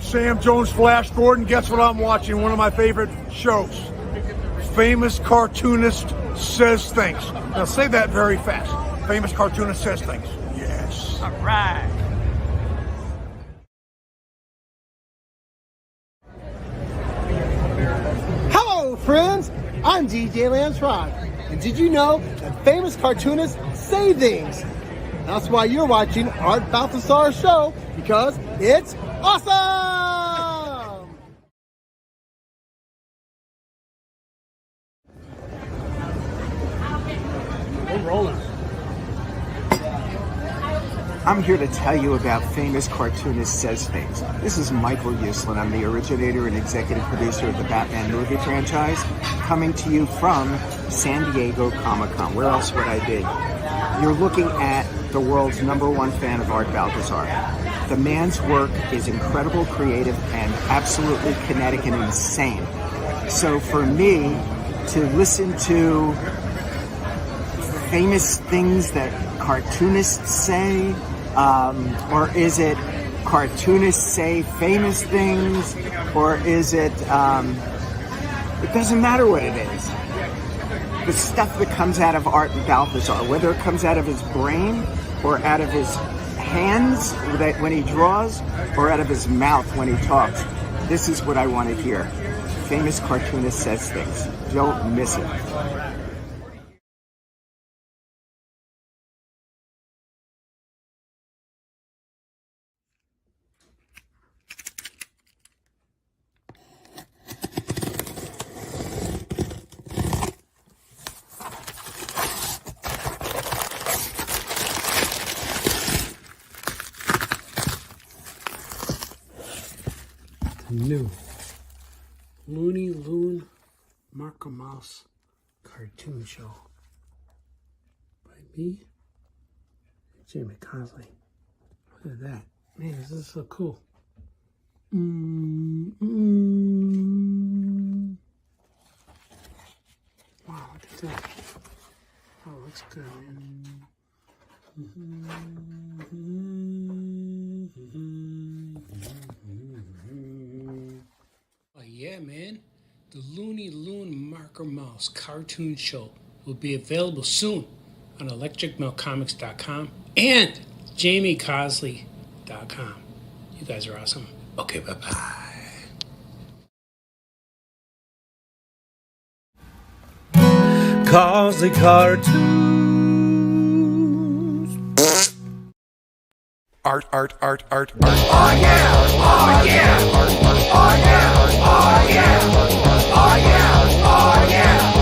Sam Jones, Flash Gordon. Guess what I'm watching? One of my favorite shows. Famous Cartoonist Says Things. Now say that very fast. Famous Cartoonist Says Things. Yes. All right. Hello, friends. I'm DJ Lance Rock. And did you know that famous cartoonists say things? That's why you're watching Art Balthazar's show, because it's awesome! We're rolling. I'm here to tell you about Famous Cartoonist Says Things. This is Michael Uslan. I'm the originator and executive producer of the Batman movie franchise, coming to you from San Diego Comic-Con. Where else would I be? You're looking at the world's #1 fan of Art Balthazar. The man's work is incredible, creative, and absolutely kinetic and insane. So for me to listen to famous things that cartoonists say, or is it cartoonists say famous things, or is it, it doesn't matter what it is. The stuff that comes out of Art Balthazar, whether it comes out of his brain or out of his hands when he draws, or out of his mouth when he talks, this is what I want to hear. Famous Cartoonist Says Things. Don't miss it. New Looney Loon Marco Mouse cartoon show by me and Jamie Cosley. Look at that. Man, this is so cool. Wow, look at that. Oh, looks good, man. Oh yeah, man. The Looney Loon Marker Mouse cartoon show will be available soon on electricmailcomics.com and jamiecosley.com. You guys are awesome. Okay, bye-bye. Cosley Cartoons. Art. Oh yeah! Oh yeah! Oh yeah! Oh yeah! Oh yeah! Oh yeah!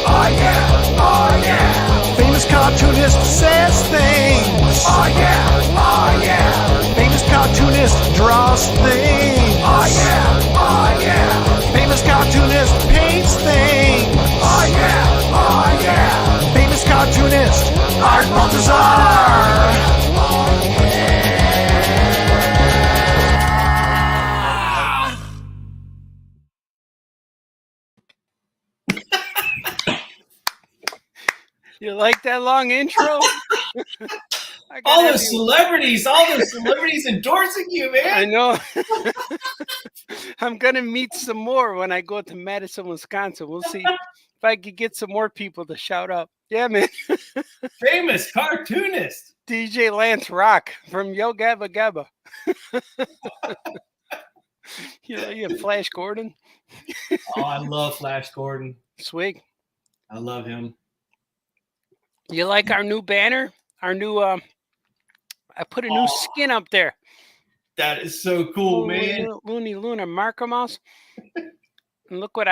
Oh yeah! Oh yeah! Famous cartoonist says things. Oh yeah! Oh yeah! Famous cartoonist draws things. Oh yeah! Oh yeah! Famous cartoonist paints things. Oh yeah! Oh yeah! Famous cartoonist Art Balthazar. You like that long intro? all those celebrities endorsing you, man. I know. I'm going to meet some more when I go to Madison, Wisconsin. We'll see if I could get some more people to shout out. Yeah, man. Famous cartoonist. DJ Lance Rock from Yo Gabba Gabba. You Flash Gordon? Oh, I love Flash Gordon. Swig. I love him. You like our new banner? Our new, I put a new skin up there. That is so cool, man. Looney Luna Marco Mouse. And look what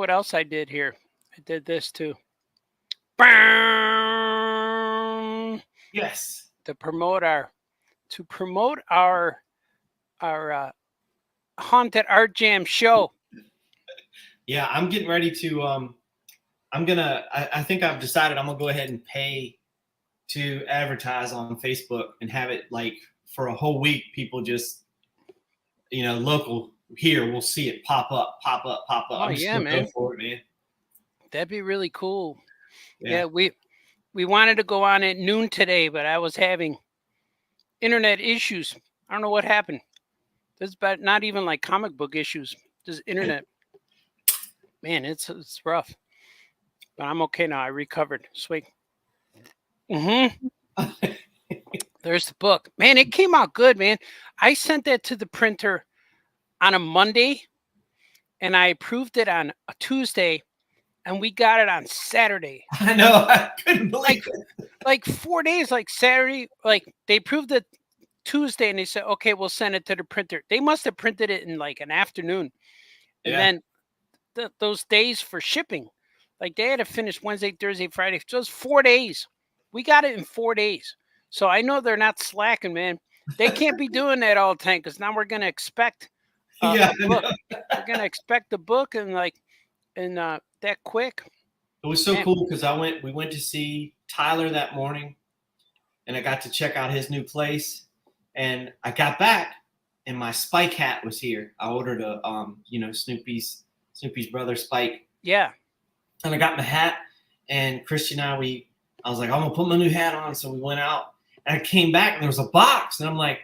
else I did here. I did this too. Yes. To promote our Haunted Art Jam show. Yeah, I'm getting ready to I think I've decided I'm gonna go ahead and pay to advertise on Facebook and have it like for a whole week. People just, local here will see it pop up. Oh yeah, man. Go for it, man. That'd be really cool. Yeah, we wanted to go on at noon today, but I was having internet issues. I don't know what happened. This is about not even like comic book issues. Just internet. Man, it's rough. But I'm okay now. I recovered. Sweet. There's the book. Man, it came out good, man. I sent that to the printer on a Monday, and I approved it on a Tuesday, and we got it on Saturday. I know. I couldn't believe it. Like 4 days, like Saturday, like they approved it Tuesday, and they said, okay, we'll send it to the printer. They must have printed it in like an afternoon. And then those days for shipping, like they had to finish Wednesday, Thursday, Friday. So it was 4 days. We got it in 4 days. So I know they're not slacking, man. They can't be doing that all the time because now we're going to expect a book. We're going to expect the book and that quick. It was so cool because we went to see Tyler that morning, and I got to check out his new place. And I got back, and my Spike hat was here. I ordered a Snoopy's brother Spike. Yeah. And I got my hat, and Christian and I was like, I'm gonna put my new hat on. So we went out, and I came back, and there was a box, and I'm like,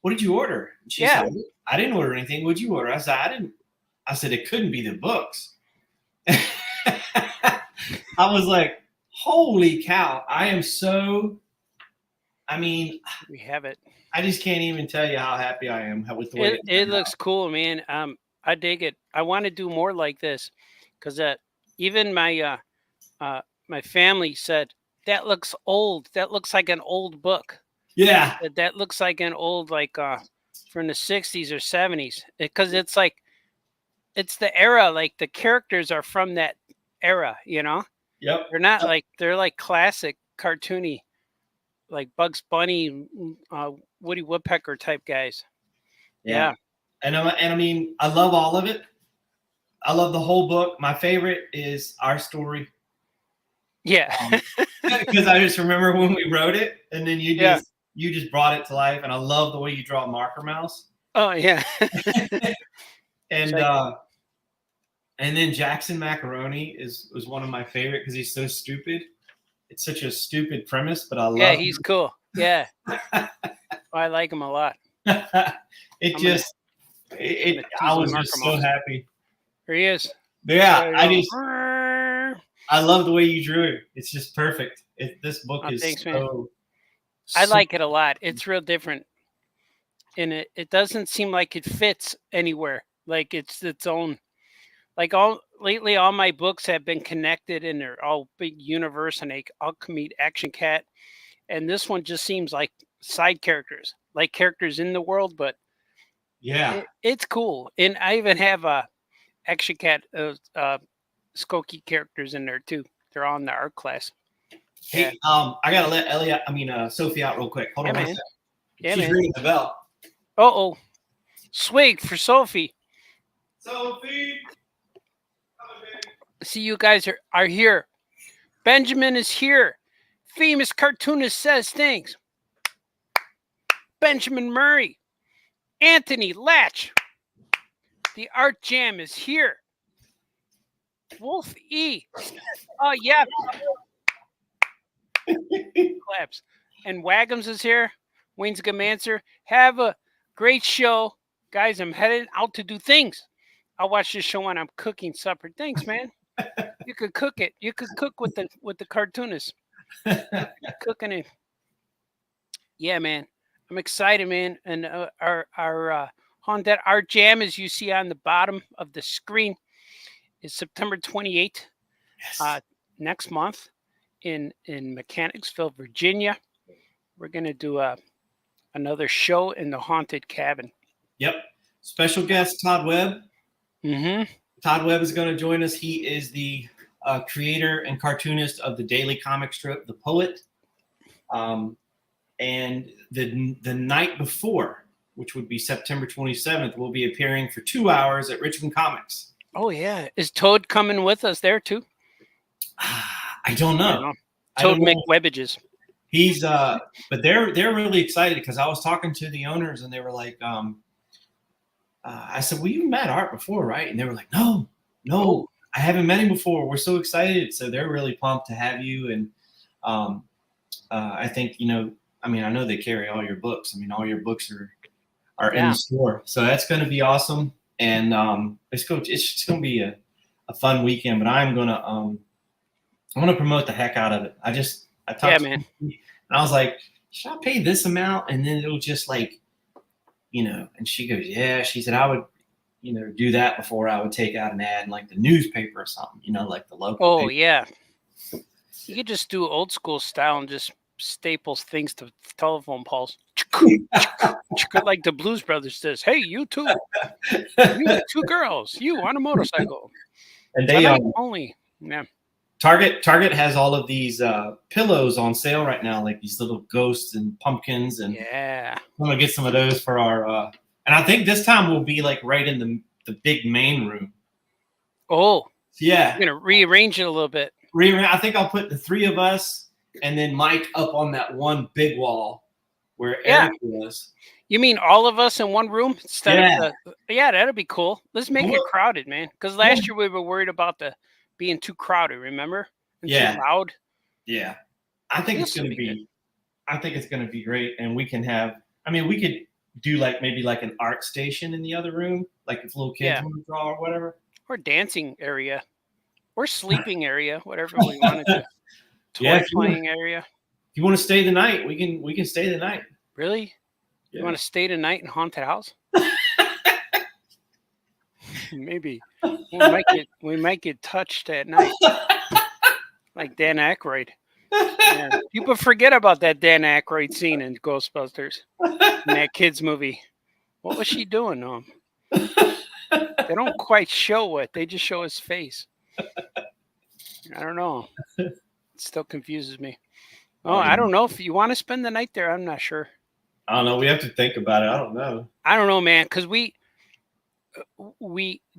what did you order? And she said, I didn't order anything. What'd you order? I said, I didn't. I said, it couldn't be the books. I was like, holy cow. We have it. I just can't even tell you how happy I am with the way it looks cool, man. I dig it. I want to do more like this because even my my family said that looks old. That looks like an old book. Yeah, that looks like an old from the 60s or 70s because it's like it's the era. Like the characters are from that era, you know. Yep. They're not they're like classic cartoony, like Bugs Bunny, Woody Woodpecker type guys. Yeah. And I mean, I love all of it. I love the whole book. My favorite is our story. Yeah. Because I just remember when we wrote it, and then you just brought it to life. And I love the way you draw Marker Mouse. Oh yeah. And then Jackson Macaroni was one of my favorite because he's so stupid. It's such a stupid premise, but I love him. He's cool. Yeah. I like him a lot. I was just so happy. Here he is. Yeah, I love the way you drew it. It's just perfect. This book is thanks, so. I like it a lot. It's real different, and it doesn't seem like it fits anywhere. Like it's its own. Like lately, all my books have been connected, and they're all big universe, and they all can meet Action Cat. And this one just seems like side characters, like characters in the world, but it's cool. And I even have Action Cat Skokie characters in there too. They're all in the art class. Hey, I gotta let Sophie out real quick. Hold on a second. She's ringing the bell. Swig for Sophie. Sophie. See, you guys are here. Benjamin is here. Famous cartoonist says things. Benjamin Murray. Anthony Latch. The Art Jam is here. Wolf E. Oh, yeah. Claps. And Wagums is here. Wayne's Gamancer. Have a great show. Guys, I'm headed out to do things. I'll watch this show when I'm cooking supper. Thanks, man. You could cook it. You could cook with the cartoonists. Cooking it. Yeah, man. I'm excited, man. And our Haunted Art Jam, as you see on the bottom of the screen, is September 28th. Yes. Next month in Mechanicsville, Virginia. We're gonna do another show in the Haunted Cabin. Yep. Special guest Todd Webb. Mm-hmm. Todd Webb is going to join us. He is the creator and cartoonist of the daily comic strip, The Poet. And the night before, which would be September 27th, we'll be appearing for 2 hours at Richmond Comics. Oh, yeah. Is Toad coming with us there, too? I don't know. Toad McWebbages. He's but they're really excited because I was talking to the owners and they were like, I said, well, you met Art before, right? And they were like, no, I haven't met him before. We're so excited. So they're really pumped to have you. And I think, I know they carry all your books. I mean, all your books are are in the store. So that's going to be awesome. And it's going to be a fun weekend, but I'm going to promote the heck out of it. I talked to her, and I was like, should I pay this amount? And then it'll just like, and she goes, yeah, she said, I would, do that before I would take out an ad in like the newspaper or something, like the local paper. Yeah. You could just do old school style and just staples things to telephone poles. Like the Blues Brothers says, hey, you two. You two girls. You on a motorcycle. And they only. Yeah. Target has all of these pillows on sale right now, like these little ghosts and pumpkins, and I'm gonna get some of those for our. And I think this time we'll be like right in the big main room. Oh, yeah. I'm gonna rearrange it a little bit. I think I'll put the three of us and then Mike up on that one big wall where Eric was. You mean all of us in one room instead of that'd be cool. Let's make it crowded, man. Because last year we were worried about being too crowded, remember? And too loud. Yeah. I think it's gonna be great. And we can we could do like maybe like an art station in the other room, like if little kids want to draw or whatever. Or dancing area. Or sleeping area, whatever we want to do. Toy playing area. If you want to stay the night, we can stay the night. Really? Yeah. You want to stay the night in haunted house? Maybe we might get touched at night, like Dan Aykroyd. Yeah. People forget about that Dan Aykroyd scene in Ghostbusters, in that kids movie. What was she doing? They don't quite show it; they just show his face. I don't know. It still confuses me. Oh, I don't know if you want to spend the night there. I'm not sure. I don't know. We have to think about it. I don't know, man, because we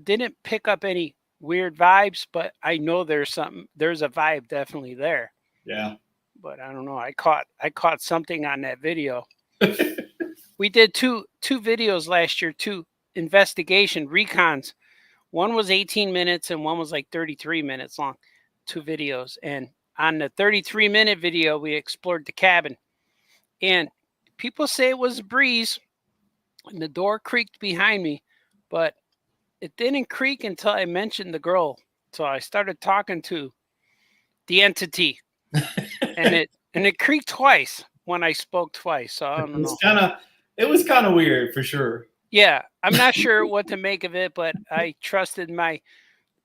didn't pick up any weird vibes, but I know there's a vibe definitely there. Yeah. But I don't know. I caught something on that video. We did two videos last year, 2 investigation recons. One was 18 minutes and one was like 33 minutes long, 2 videos. And on the 33-minute video, we explored the cabin. And people say it was a breeze and the door creaked behind me, but it didn't creak until I mentioned the girl. So I started talking to the entity and it creaked twice when I spoke twice. So I don't know. It was kind of weird for sure. Yeah, I'm not sure what to make of it, but I trusted my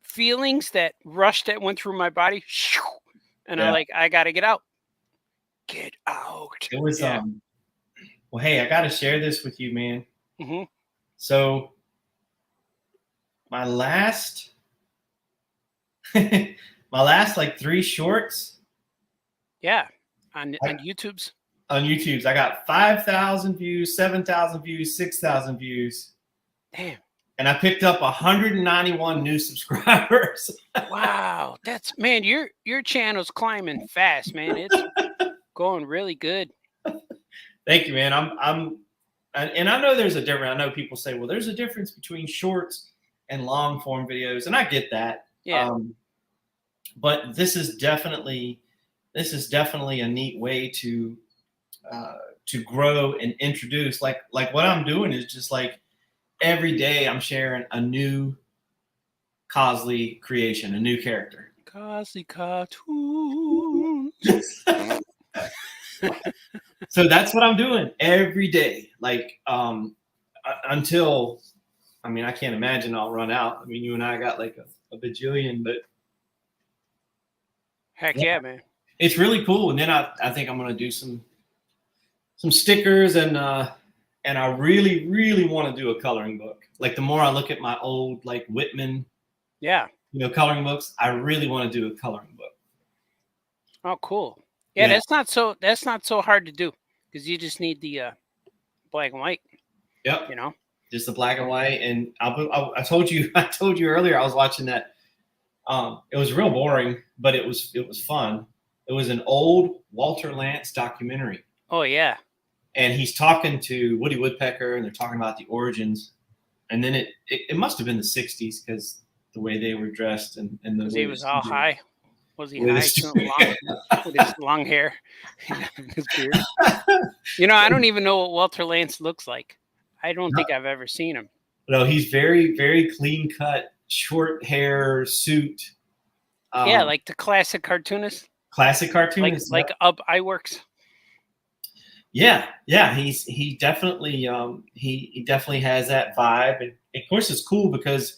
feelings that went through my body. And I got to get out. Get out. It was, well, hey, I got to share this with you, man. Mm-hmm. So my last like 3 shorts. Yeah. On YouTube's. On YouTube's, I got 5,000 views, 7,000 views, 6,000 views. Damn. And I picked up 191 new subscribers. Wow. Man, your channel's climbing fast, man. It's going really good. Thank you, man. And I know there's a difference. I know people say, well, there's a difference between shorts and long form videos. And I get that. Yeah. But this is definitely a neat way to grow and introduce, like what I'm doing is just like every day I'm sharing a new Cosley creation, a new character. Cosley cartoons. So that's what I'm doing every day. Like until, I can't imagine I'll run out. You and I got like a bajillion, but heck yeah, man. It's really cool. And then I think I'm gonna do some stickers and I really, really want to do a coloring book. Like the more I look at my old like Whitman, coloring books, I really want to do a coloring book. Oh, cool. Yeah, that's not so hard to do because you just need the black and white. Yep. Just the black and white. And I told you earlier I was watching that. It was real boring, but it was fun. It was an old Walter Lantz documentary. Oh yeah. And he's talking to Woody Woodpecker, and they're talking about the origins. And then it must have been the 60s because the way they were dressed and the way he was all high. Was he high with his long hair and his beard? I don't even know what Walter Lantz looks like. I don't think I've ever seen him. No, he's very, very clean cut, short hair, suit. Yeah, like the classic cartoonist, classic cartoonist. like Up Iwerks. Yeah, he definitely he definitely has that vibe, and of course it's cool because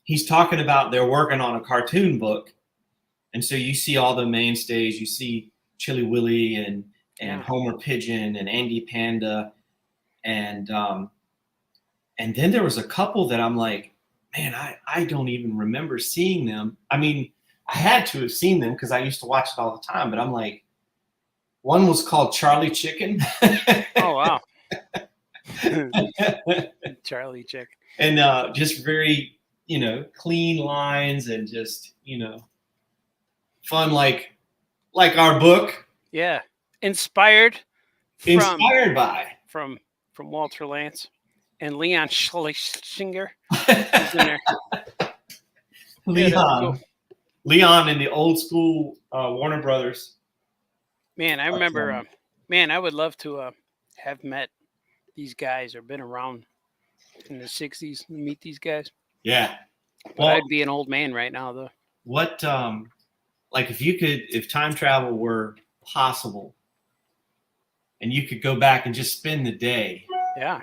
he's talking about they're working on a cartoon book, and so you see all the mainstays. You see Chili Willy and Homer Pigeon and Andy Panda, and then there was a couple that I'm like, man, I don't even remember seeing them. I mean, I had to have seen them because I used to watch it all the time, but I'm like, one was called Charlie Chicken. Oh, wow. Charlie Chicken. And just very, clean lines and just, fun like our book. Yeah. Inspired by. From Walter Lantz and Leon Schlesinger. He's in there. Leon in the old school Warner Brothers. Man, I remember, I would love to have met these guys or been around in the 60s and meet these guys. Yeah. Well, I'd be an old man right now, though. What, like if time travel were possible and you could go back and just spend the day. Yeah.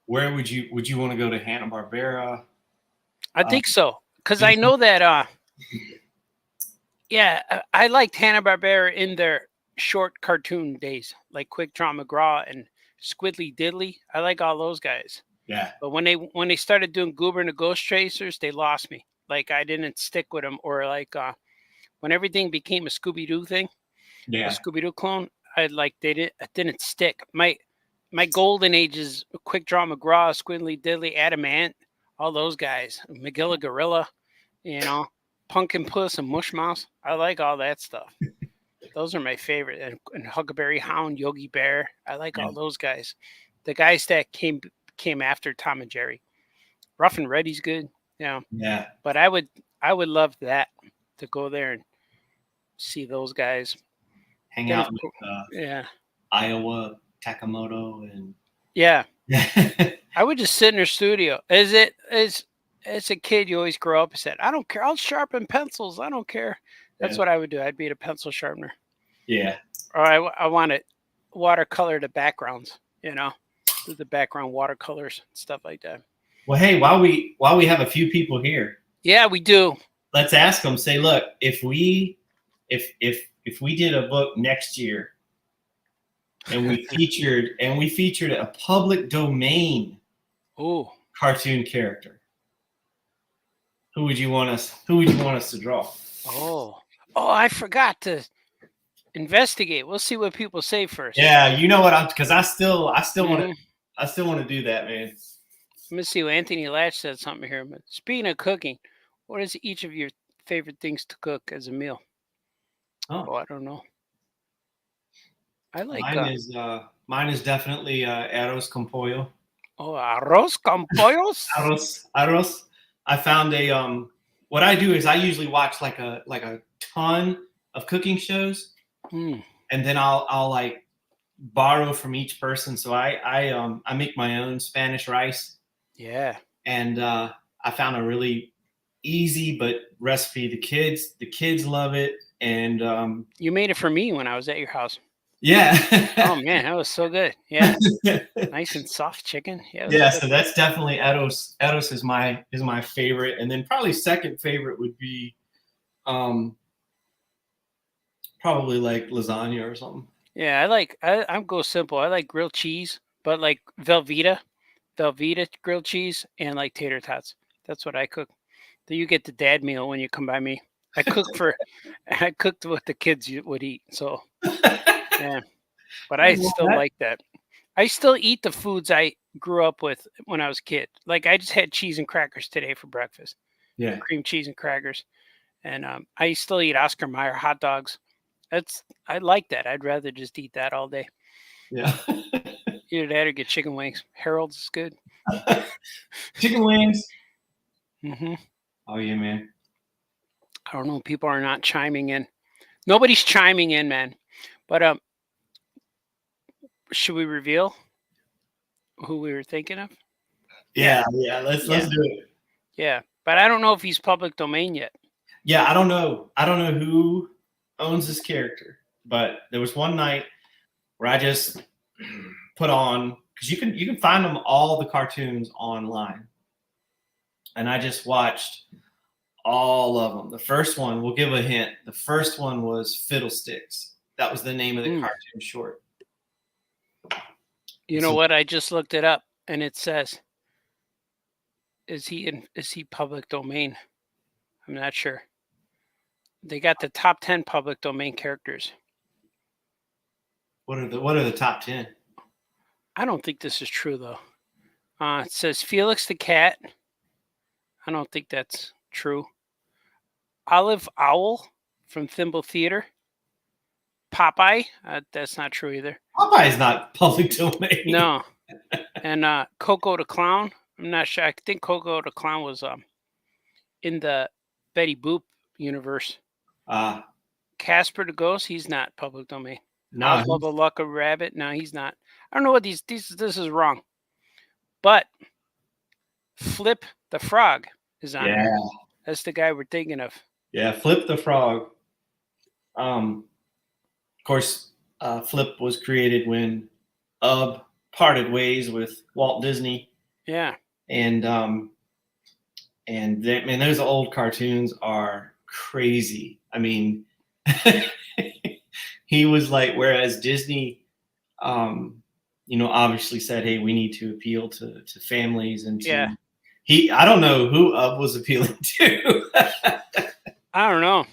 Where would you want to go to Hanna-Barbera? I think so. Because I know that, I liked Hanna-Barbera in their short cartoon days, like Quick Draw McGraw and Squiddly Diddly. I like all those guys. Yeah. But when they started doing Goober and the Ghost Tracers, they lost me. Like I didn't stick with them. Or like when everything became a Scooby-Doo thing, a Scooby-Doo clone, it didn't stick. My golden ages, Quick Draw McGraw, Squiddly Diddly, Adam Ant, all those guys, Magilla Gorilla, Pumpkin Puss and Mush Mouse. I like all that stuff. Those are my favorite. And Huckleberry Hound, Yogi Bear. I like all those guys. The guys that came after Tom and Jerry. Rough and Ready's good. Yeah. But I would love that, to go there and see those guys. Hang out with Iowa, Takamoto, and I would just sit in their studio. As a kid, you always grow up and said, I don't care. I'll sharpen pencils. I don't care. That's what I would do. I'd be a pencil sharpener. Yeah. Or I want to watercolor the backgrounds, the background watercolors, stuff like that. Well, hey, while we have a few people here. Yeah, we do. Let's ask them, say, look, if we did a book next year and we featured a public domain cartoon character, who would you want us to draw? Oh, I forgot to investigate. We'll see what people say first. Yeah, you know what? Because I still want to do that, man. Let me see. Anthony Latch said something here. But speaking of cooking, what is each of your favorite things to cook as a meal? Oh, I don't know. I like mine is definitely arroz con pollo. Oh, arroz con pollo. arroz. I found a what I do is I usually watch like a ton of cooking shows, and then I'll like borrow from each person. So I make my own Spanish rice. Yeah. And I found a really easy but recipe. The kids love it. And you made it for me when I was at your house. Yeah. Oh man, that was so good. Yeah. Nice and soft chicken. Yeah. So that's definitely arroz. Arroz is my favorite, and then probably second favorite would be probably like lasagna or something. Yeah, I'm go simple. I like grilled cheese, but like Velveeta grilled cheese, and like tater tots. That's what I cook. You get the dad meal when you come by me. I cooked what the kids would eat. So yeah, but I still like that. I still eat the foods I grew up with when I was a kid. Like I just had cheese and crackers today for breakfast. Yeah, cream cheese and crackers, and I still eat Oscar Mayer hot dogs. I like that. I'd rather just eat that all day. Yeah. Either that or get chicken wings. Harold's is good. Chicken wings. Mm-hmm. Oh yeah, man. I don't know. People are not chiming in. Nobody's chiming in, man. But should we reveal? who we were thinking of? Yeah. Let's do it. Yeah, but I don't know if he's public domain yet. Yeah, I don't know. I don't know who owns this character, but there was one night where I just put on, because you can find them, all the cartoons online, and I just watched all of them. The first one, we'll give a hint. The first one was Fiddlesticks. That was the name of the cartoon short. You know what? I just looked it up, and it says, "Is he public domain?" I'm not sure. They got the top 10 public domain characters. What are the top 10? I don't think this is true though. It says Felix the cat. I don't think that's true. Olive Owl from Thimble Theater. Popeye. That's not true either. Popeye is not public domain. No. And Coco the Clown. I'm not sure. I think Coco the Clown was in the Betty Boop universe. Casper the Ghost. He's not public domain. No. Oswald the Luck of Rabbit. No, he's not. I don't know what this is wrong. But Flip the Frog is on there. That's the guy we're thinking of. Yeah, Flip the Frog. Of course, Flip was created when Ub parted ways with Walt Disney. Yeah. And those old cartoons are crazy. I mean, he was like, whereas Disney, obviously said, hey, we need to appeal to families and to, I don't know who Ub was appealing to. I don't know.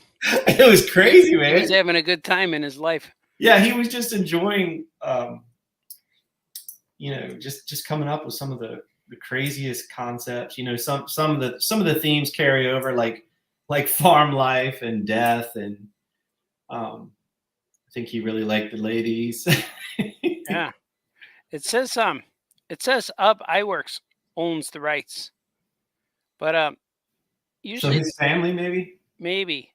It was crazy, man. He was having a good time in his life. Yeah, he was just enjoying, just coming up with some of the craziest concepts. Some of the themes carry over, like farm life and death, and I think he really liked the ladies. Yeah, it says Ub Iwerks owns the rights, but usually so his family maybe.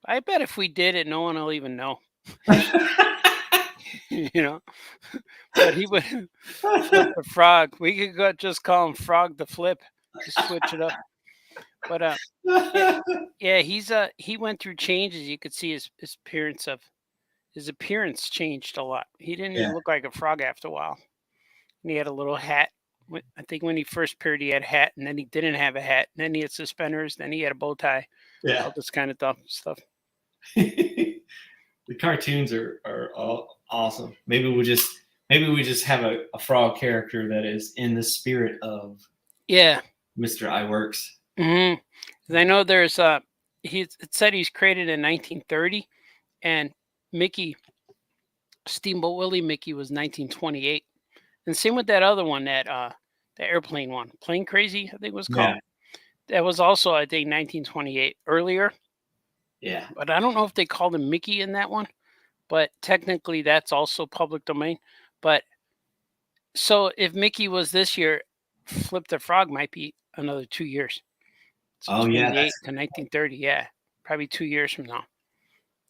I bet if we did it, no one will even know. But he would Flip the Frog. We could just call him Frog the Flip. Just switch it up. But he went through changes. You could see his appearance changed a lot. He didn't even look like a frog after a while. And he had a little hat. I think when he first appeared, he had a hat, and then he didn't have a hat. And then he had suspenders. Then he had a bow tie. Yeah, all this kind of dumb stuff. The cartoons are all awesome. Maybe we just have a frog character that is in the spirit of Mr. Iwerks. Mm-hmm. I know there's it said he's created in 1930, and Steamboat Willie Mickey was 1928, and same with that other one, that the airplane one, Plane Crazy, I think it was called. That was also, I think, 1928 earlier. Yeah, but I don't know if they called him Mickey in that one. But technically, that's also public domain. But so if Mickey was this year, Flip the Frog might be another 2 years. So 28 to 1930. Yeah, probably 2 years from now,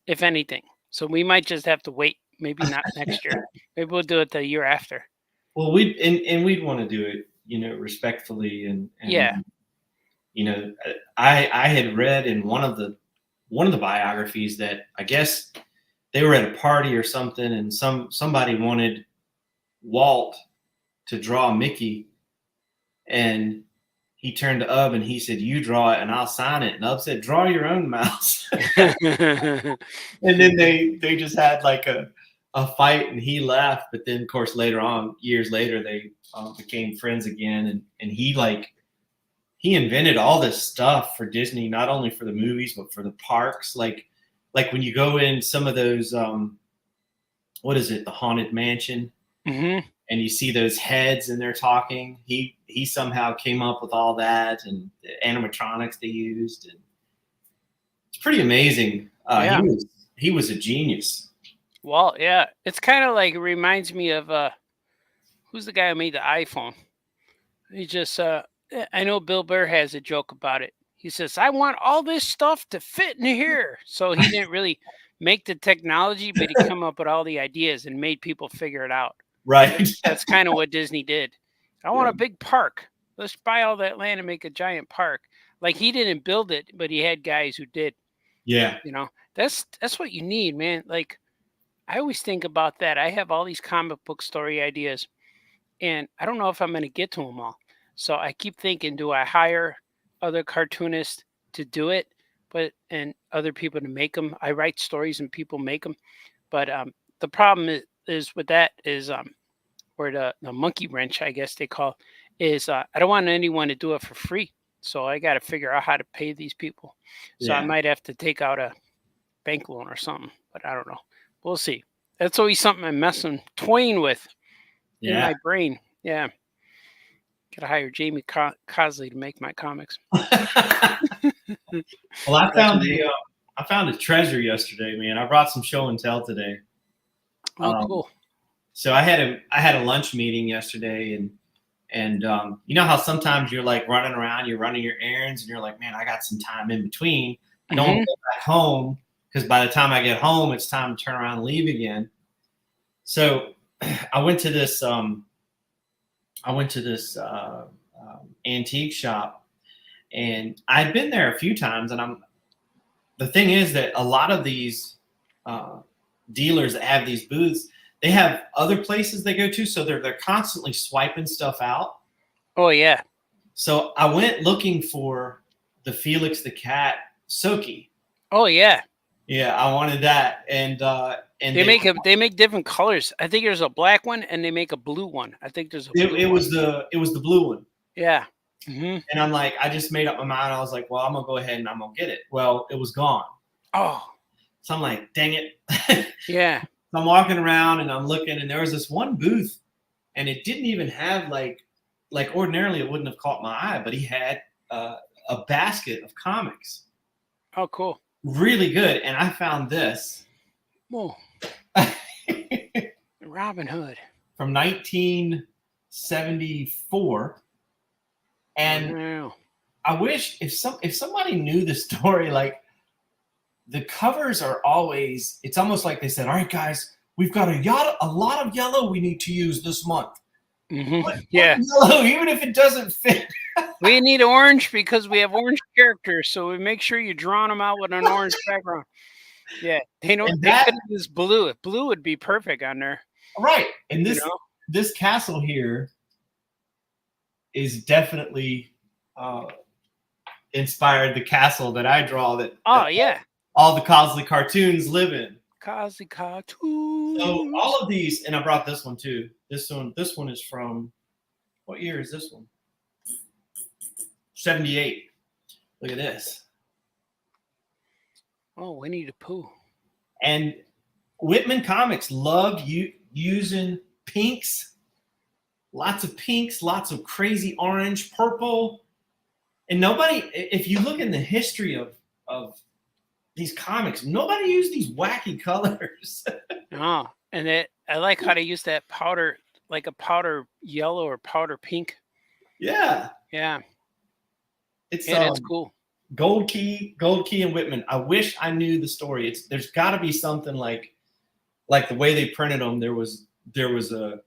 if anything. So we might just have to wait. Maybe not next year. Maybe we'll do it the year after. Well, we'd want to do it, respectfully, and I had read in one of the biographies that I guess they were at a party or something, and somebody wanted Walt to draw Mickey, and he turned to Ub and he said, "You draw it and I'll sign it." And Ub said, "Draw your own mouse." And then they just had like a fight, and he left. But then, of course, years later, they became friends again, and he invented all this stuff for Disney, not only for the movies but for the parks. Like when you go in some of those, what is it, the Haunted Mansion, and you see those heads and they're talking. He somehow came up with all that, and the animatronics they used, and it's pretty amazing. He was a genius. Well, yeah, it's kind of like, it reminds me of who's the guy who made the iPhone? He just I know Bill Burr has a joke about it. He says, "I want all this stuff to fit in here." So he didn't really make the technology, but he came up with all the ideas and made people figure it out. Right. That's kind of what Disney did. I want a big park. Let's buy all that land and make a giant park. Like he didn't build it, but he had guys who did. Yeah. You know, that's what you need, man. Like I always think about that. I have all these comic book story ideas, and I don't know if I'm going to get to them all. So I keep thinking, do I hire other cartoonists to do it, and other people to make them? I write stories and people make them, but the problem is with that is or the monkey wrench, I guess they call, is I don't want anyone to do it for free. So I got to figure out how to pay these people. So I Yeah. might have to take out a bank loan or something, but I don't know. We'll see. That's always something I'm toying with in Yeah. my brain. Yeah. Gotta hire Jamie Cosley to make my comics. Well, I found a treasure yesterday, man. I brought some show and tell today. Oh, cool. So I had a lunch meeting yesterday, and you know how sometimes you're like running around, you're running your errands, and you're like, man, I got some time in between. I don't want to go back home because by the time I get home, it's time to turn around and leave again. So I went to this antique shop, and I'd been there a few times, and the thing is that a lot of these dealers that have these booths, they have other places they go to, so they're constantly swiping stuff out. Oh yeah. So I went looking for the Felix the Cat Soki. Oh yeah. Yeah, I wanted that, and they make different colors. I think there's a black one, and they make a blue one. I think there's a blue it was the blue one. Yeah. And I'm like, I just made up my mind. I was like, well, I'm gonna go ahead and I'm gonna get it. Well, it was gone. Oh. So I'm like, dang it. Yeah. So I'm walking around and I'm looking, and there was this one booth, and it didn't even have like ordinarily it wouldn't have caught my eye, but he had a basket of comics. Oh, cool. Really good. And I found this. Whoa. Robin Hood. From 1974. And wow. I wish if somebody knew the story, like the covers are always, it's almost like they said, all right, guys, we've got a lot of yellow we need to use this month. Yeah. Yellow, even if it doesn't fit. We need orange because we have orange characters, so we make sure you draw them out with an orange background. Yeah, they could have this blue. If blue would be perfect on there. Right, and this castle here is definitely inspired the castle that I draw. That yeah, all the Cosley cartoons live in. Cosley cartoons. So all of these, and I brought this one too. This one is from, what year is this one? 78. Look at this. Oh, Winnie the Pooh. And Whitman Comics loved using pinks. Lots of pinks, lots of crazy orange, purple. And nobody, if you look in the history of these comics, nobody used these wacky colors. Oh, and I like how they use that powder, like a powder yellow or powder pink. Yeah. Yeah. That's cool. Gold Key and Whitman. I wish I knew the story. There's got to be something like the way they printed them. There was a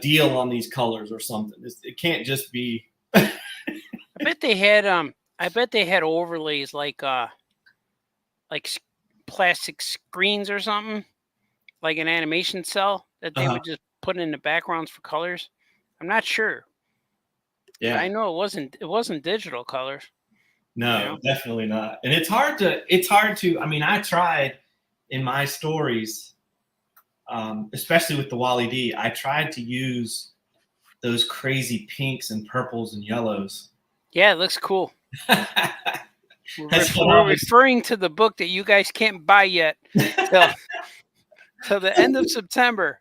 deal on these colors or something. It can't just be. I bet they had overlays like plastic screens or something, like an animation cell that they would just put in the backgrounds for colors. I'm not sure. Yeah, I know it wasn't digital colors. No, definitely not. And it's hard to. I mean, I tried in my stories, especially with the Wally D. I tried to use those crazy pinks and purples and yellows. Yeah, it looks cool. We're referring to the book that you guys can't buy yet till the end of September.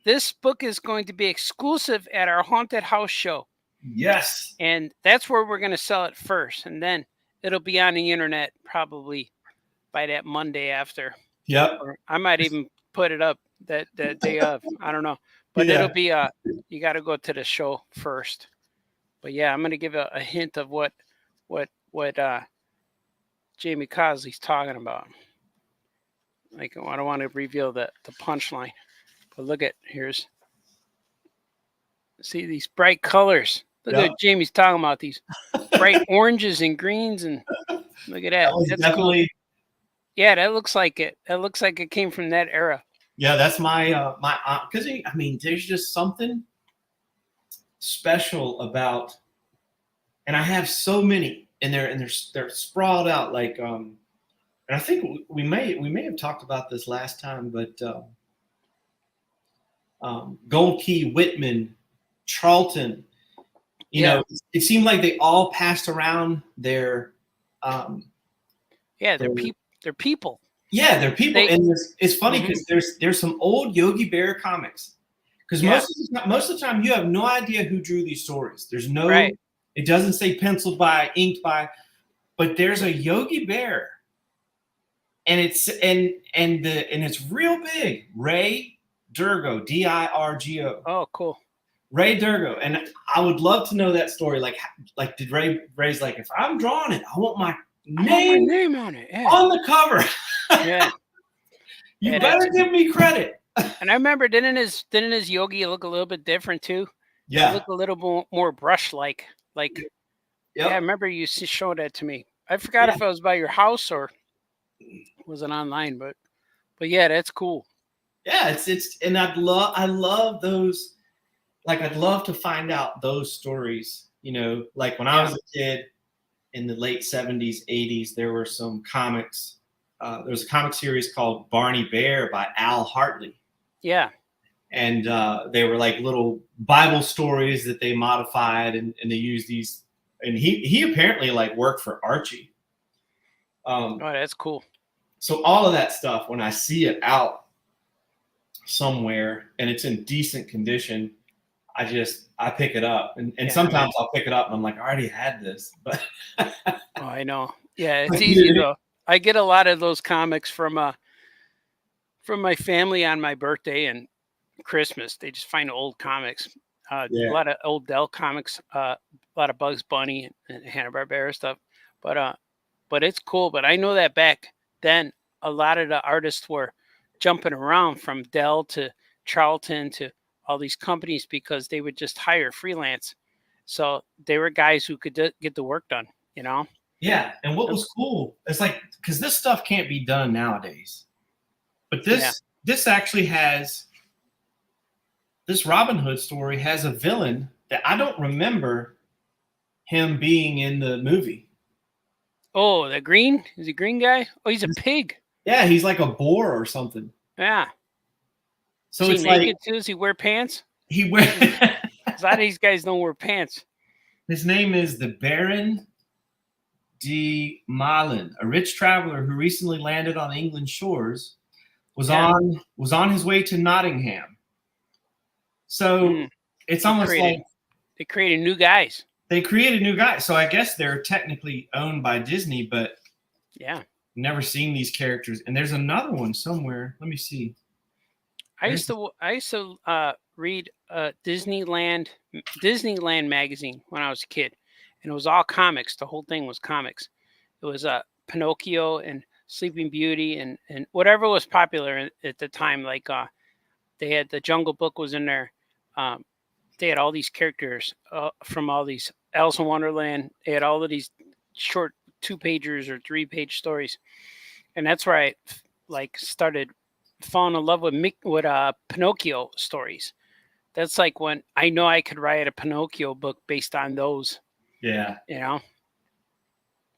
This book is going to be exclusive at our haunted house show. Yes. And that's where we're going to sell it first. And then it'll be on the internet probably by that Monday after. Yep. Or I might even put it up that day of. I don't know. But it'll be you got to go to the show first. But yeah, I'm going to give a hint of what Jamie Cosley's talking about. Like, I don't want to reveal the punchline. But look at, here's See these bright colors. Look at Yeah. what Jamie's talking about, these bright oranges and greens, and look at that. That was That's definitely cool. Yeah, that looks like it. That looks like it came from that era. Yeah, that's my my aunt. Because I mean, there's just something special about, and I have so many, and they're sprawled out like and I think we may have talked about this last time, but Gold Key, Whitman, Charlton, you know, it seemed like they all passed around their Yeah, they're people. They're people. Yeah, they're people, and it's funny because Mhm. there's some old Yogi Bear comics. Because Yeah. most of the time you have no idea who drew these stories. There's no, Right. it doesn't say penciled by, inked by, but there's a Yogi Bear, and it's and it's real big. Ray Durgo, Dirgo. Oh, cool. Ray Durgo, and I would love to know that story. Like did Ray's like, if I'm drawing it, I want my name on it. Yeah. on the cover. Yeah. You Yeah, better give me credit. And I remember, didn't his Yogi look a little bit different too? Yeah. It looked a little more brush like. Yep. Yeah, I remember you showed that to me. I forgot if it was by your house or was it online, but yeah, that's cool. Yeah, it's and I love those. Like, I'd love to find out those stories. You know, like when I was a kid in the late 70s, 80s, there were some comics. There was a comic series called Barney Bear by Al Hartley. Yeah. And they were like little Bible stories that they modified, and they used these. And he apparently like worked for Archie. Oh, that's cool. So all of that stuff, when I see it out somewhere and it's in decent condition, I pick it up. And sometimes I'll pick it up and I'm like, I already had this. But oh, I know. Yeah, it's easy though. I get a lot of those comics from my family on my birthday and Christmas. They just find old comics. A lot of old Dell comics, a lot of Bugs Bunny and Hanna-Barbera stuff. But it's cool. But I know that back then, a lot of the artists were jumping around from Dell to Charlton to all these companies because they would just hire freelance. So they were guys who could get the work done, you know? Yeah. And what was cool, it's like, because this stuff can't be done nowadays. But this actually has, this Robin Hood story has a villain that I don't remember him being in the movie. Oh, the green? Is he green guy? Oh, he's a pig. Yeah, he's like a boar or something. Yeah. So is it's he naked like, too? Does he wear pants? He wears. A lot of these guys don't wear pants. His name is the Baron de Malin, a rich traveler who recently landed on England's shores, was on his way to Nottingham. So it's almost like they created new guys. They created new guys. So I guess they're technically owned by Disney, but never seen these characters. And there's another one somewhere. Let me see. I used to read Disneyland magazine when I was a kid, and it was all comics. The whole thing was comics. It was Pinocchio and Sleeping Beauty and whatever was popular at the time. Like they had the Jungle Book was in there. They had all these characters from all these Alice in Wonderland. They had all of these short 2-pagers or 3-page stories, and that's where I started falling in love with Pinocchio stories. That's like when I know I could write a Pinocchio book based on those. Yeah. You know?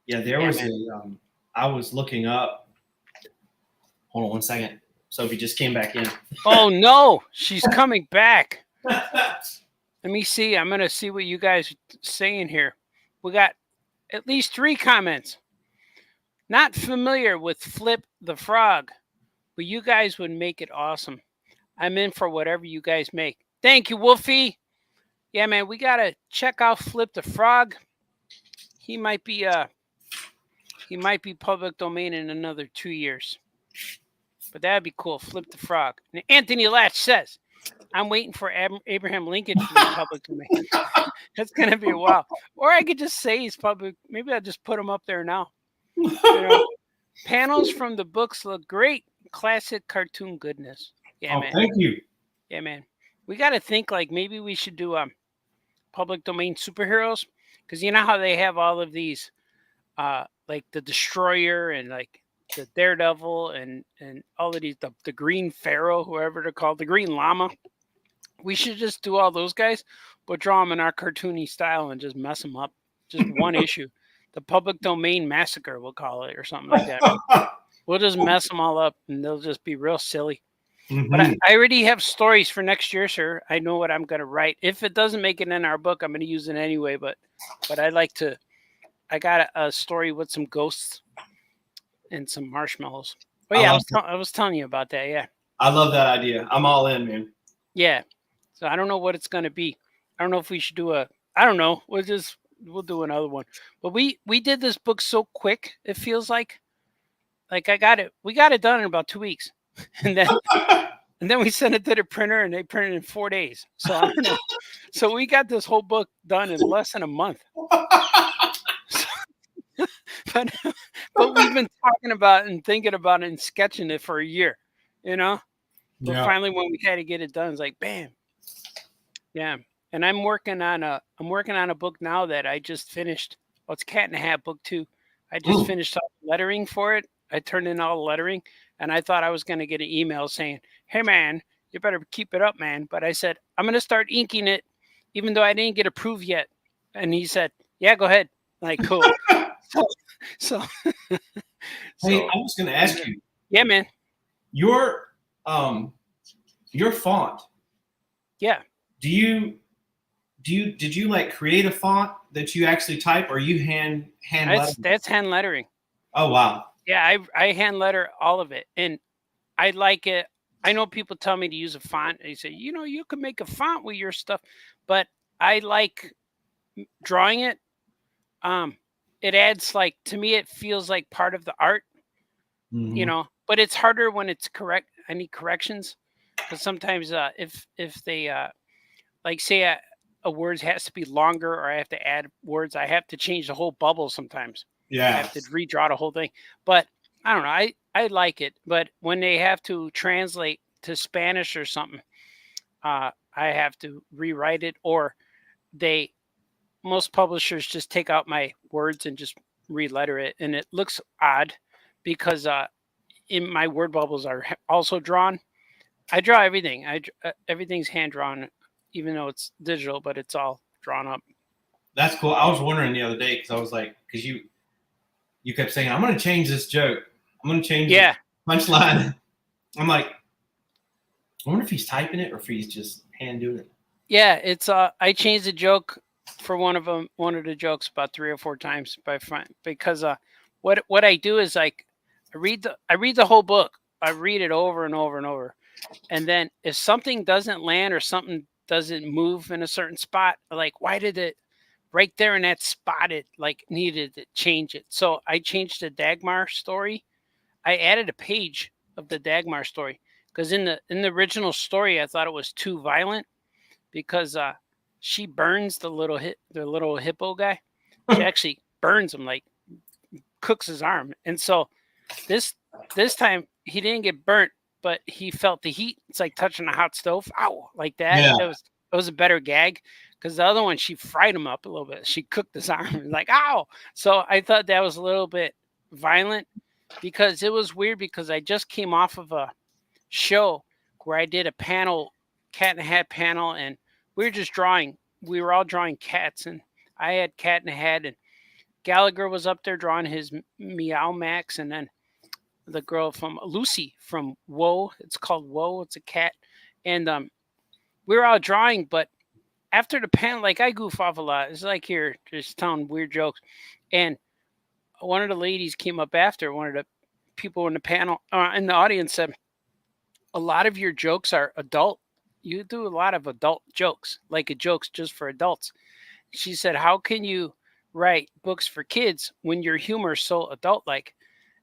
Yeah, there was I was looking up. Hold on one second. Sophie just came back in. Oh no, she's coming back. Let me see. I'm going to see what you guys are saying here. We got at least 3 comments. Not familiar with Flip the Frog, but you guys would make it awesome. I'm in for whatever you guys make. Thank you, Wolfie. Yeah, man, we got to check out Flip the Frog. He might be public domain in another 2 years. But that'd be cool. Flip the Frog. And Anthony Latch says, I'm waiting for Abraham Lincoln to be public domain. That's going to be a while. Or I could just say he's public. Maybe I'll just put him up there now. You know, panels from the books look great. Classic cartoon goodness. Yeah, man. Thank you. Yeah, man. we got to think like maybe we should do public domain superheroes, because you know how they have all of these like the Destroyer and like the Daredevil and all of these, the Green Pharaoh, whoever they're called, the Green Llama. We should just do all those guys, but draw them in our cartoony style and just mess them up. Just one issue. The public domain massacre, we'll call it, or something like that. We'll just mess them all up, and they'll just be real silly. But I already have stories for next year, sir. I know what I'm going to write. If it doesn't make it in our book, I'm going to use it anyway. But I like to. I got a story with some ghosts and some marshmallows. Oh yeah, I was telling you about that. Yeah. I love that idea. I'm all in, man. Yeah. So I don't know what it's going to be. I don't know if we should do I don't know. We'll do another one. But we did this book so quick. It feels like we got it done in about 2 weeks. And then we sent it to the printer and they printed it in 4 days. So I don't know. So we got this whole book done in less than a month. But we've been talking about it and thinking about it and sketching it for a year, you know? But finally when we had to get it done, it's like bam. Yeah. And I'm working on a book now that I just finished. Oh, it's Cat in the Hat book 2. I just finished all the lettering for it. I turned in all the lettering, and I thought I was going to get an email saying, "Hey man, you better keep it up, man." But I said, "I'm going to start inking it, even though I didn't get approved yet." And he said, "Yeah, go ahead." Like, cool. so Hey, I was going to ask you. Yeah, man. Your font. Yeah. Did you like create a font that you actually type, or you hand that's hand lettering. Oh wow. Yeah, I hand letter all of it, and I like it. I know people tell me to use a font. They say, you can make a font with your stuff, but I like drawing it. It adds to me, it feels like part of the art, but it's harder when it's correct. I need corrections because sometimes if they say a word has to be longer or I have to add words, I have to change the whole bubble sometimes. Yeah. I have to redraw the whole thing. But I don't know. I like it. But when they have to translate to Spanish or something, I have to rewrite it, or most publishers just take out my words and just re-letter it. And it looks odd because in my word bubbles are also drawn. I draw everything. Everything's hand drawn, even though it's digital, but it's all drawn up. That's cool. I was wondering the other day because I was like, because you kept saying, "I'm going to change this joke. I'm going to change the punchline." I'm like, I wonder if he's typing it or if he's just hand doing it. Yeah, it's I changed the joke for one of the jokes about 3 or 4 times because what I do is I read the whole book. I read it over and over and over, and then if something doesn't land or something doesn't move in a certain spot, like why did it right there in that spot it needed to change it? So I changed the Dagmar story. I added a page of the Dagmar story because in the original story I thought it was too violent because she burns the little hippo guy. She actually burns him, like cooks his arm, and so this time he didn't get burnt, but he felt the heat. It's like touching a hot stove. Ow, like that. Yeah. It was a better gag because the other one, she fried him up a little bit. She cooked his arm, like, ow. So I thought that was a little bit violent because it was weird because I just came off of a show where I did a panel, Cat in the Hat panel, and we were just drawing. We were all drawing cats, and I had Cat in the Hat, and Gallagher was up there drawing his Meow Max, and then the girl from Lucy from Whoa. It's called Whoa. It's a cat. And we were all drawing, but after the panel, I goof off a lot. It's like here, just telling weird jokes. And one of the ladies came up after, one of the people in the panel, in the audience said, "A lot of your jokes are adult. You do a lot of adult jokes, jokes just for adults." She said, "How can you write books for kids when your humor is so adult-like?"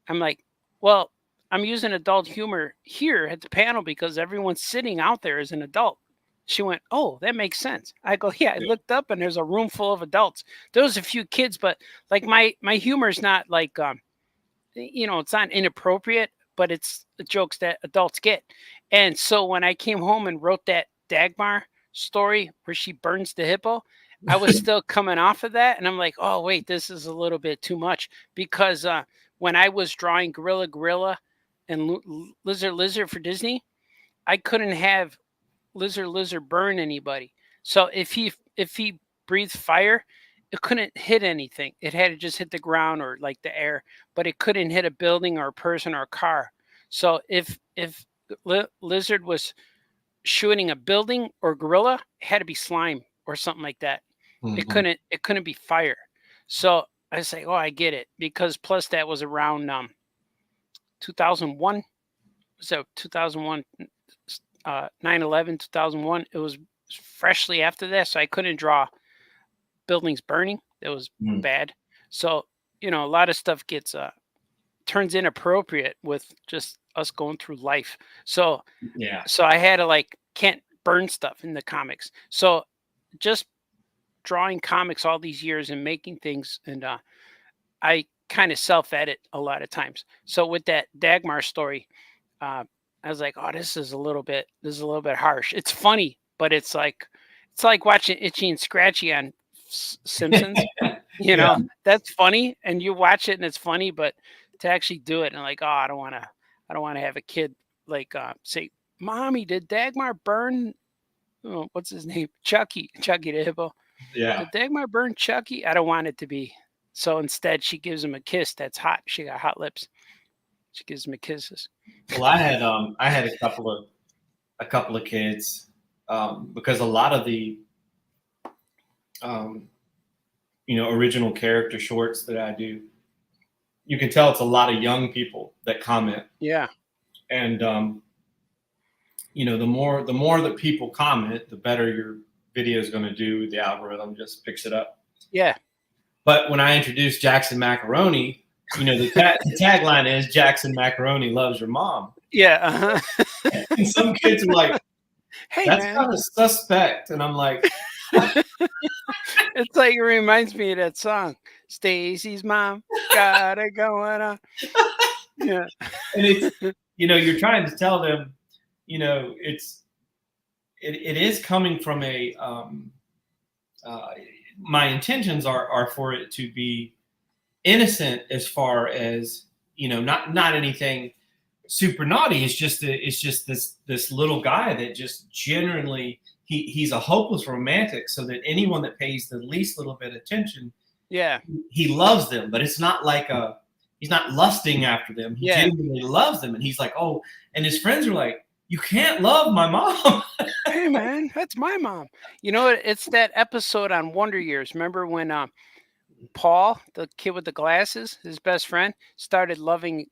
I'm like, well, I'm using adult humor here at the panel because everyone sitting out there is an adult. She went, "Oh, that makes sense." I go, "Yeah." I looked up and there's a room full of adults. There was a few kids, but my humor is not it's not inappropriate, but it's the jokes that adults get. And so when I came home and wrote that Dagmar story where she burns the hippo, I was still coming off of that, and I'm like, oh wait, this is a little bit too much, because when I was drawing Gorilla and Lizard for Disney, I couldn't have Lizard burn anybody. So if he breathed fire, it couldn't hit anything. It had to just hit the ground or like the air, but it couldn't hit a building or a person or a car. So if Lizard was shooting a building or gorilla, it had to be slime or something like that. It couldn't be fire. So I say, oh, I get it, because plus that was around 2001. So 2001, 9/11, 2001. It was freshly after that, so I couldn't draw buildings burning. It was bad. So a lot of stuff gets turns inappropriate with just us going through life. So Yeah. so I had to can't burn stuff in the comics. So just drawing comics all these years and making things, and I kind of self-edit a lot of times. So with that Dagmar story, I was like, oh, this is a little bit harsh. It's funny, but it's like watching Itchy and Scratchy on Simpsons. That's funny, and you watch it and it's funny, but to actually do it and oh, I don't want to have a kid say, Mommy, did Dagmar burn what's his name? Chucky the hippo. Yeah. Did Dagmar burn Chucky? I don't want it to be. So instead she gives him a kiss that's hot. She got hot lips. She gives him kisses. Well, I had a couple of kids, because a lot of the original character shorts that I do, you can tell it's a lot of young people that comment. Yeah. And the more that people comment, the better your video is going to do. The algorithm just picks it up. Yeah. But when I introduced Jackson Macaroni, the tagline is Jackson Macaroni loves your mom. Yeah. Uh-huh. And some kids are like, hey, that's man. kind of suspect. And I'm like, it's like, it reminds me of that song, Stacy's mom got it going on. Yeah. And it's, you're trying to tell them, it is coming from a, my intentions are for it to be innocent, as far as, not anything super naughty. It's just this little guy that just genuinely, he's a hopeless romantic, so that anyone that pays the least little bit of attention, yeah, he loves them. But it's not like he's not lusting after them. He genuinely loves them. And he's like, oh, and his friends are like, you can't love my mom. Hey, man, that's my mom. It's that episode on Wonder Years. Remember when Paul, the kid with the glasses, his best friend, started loving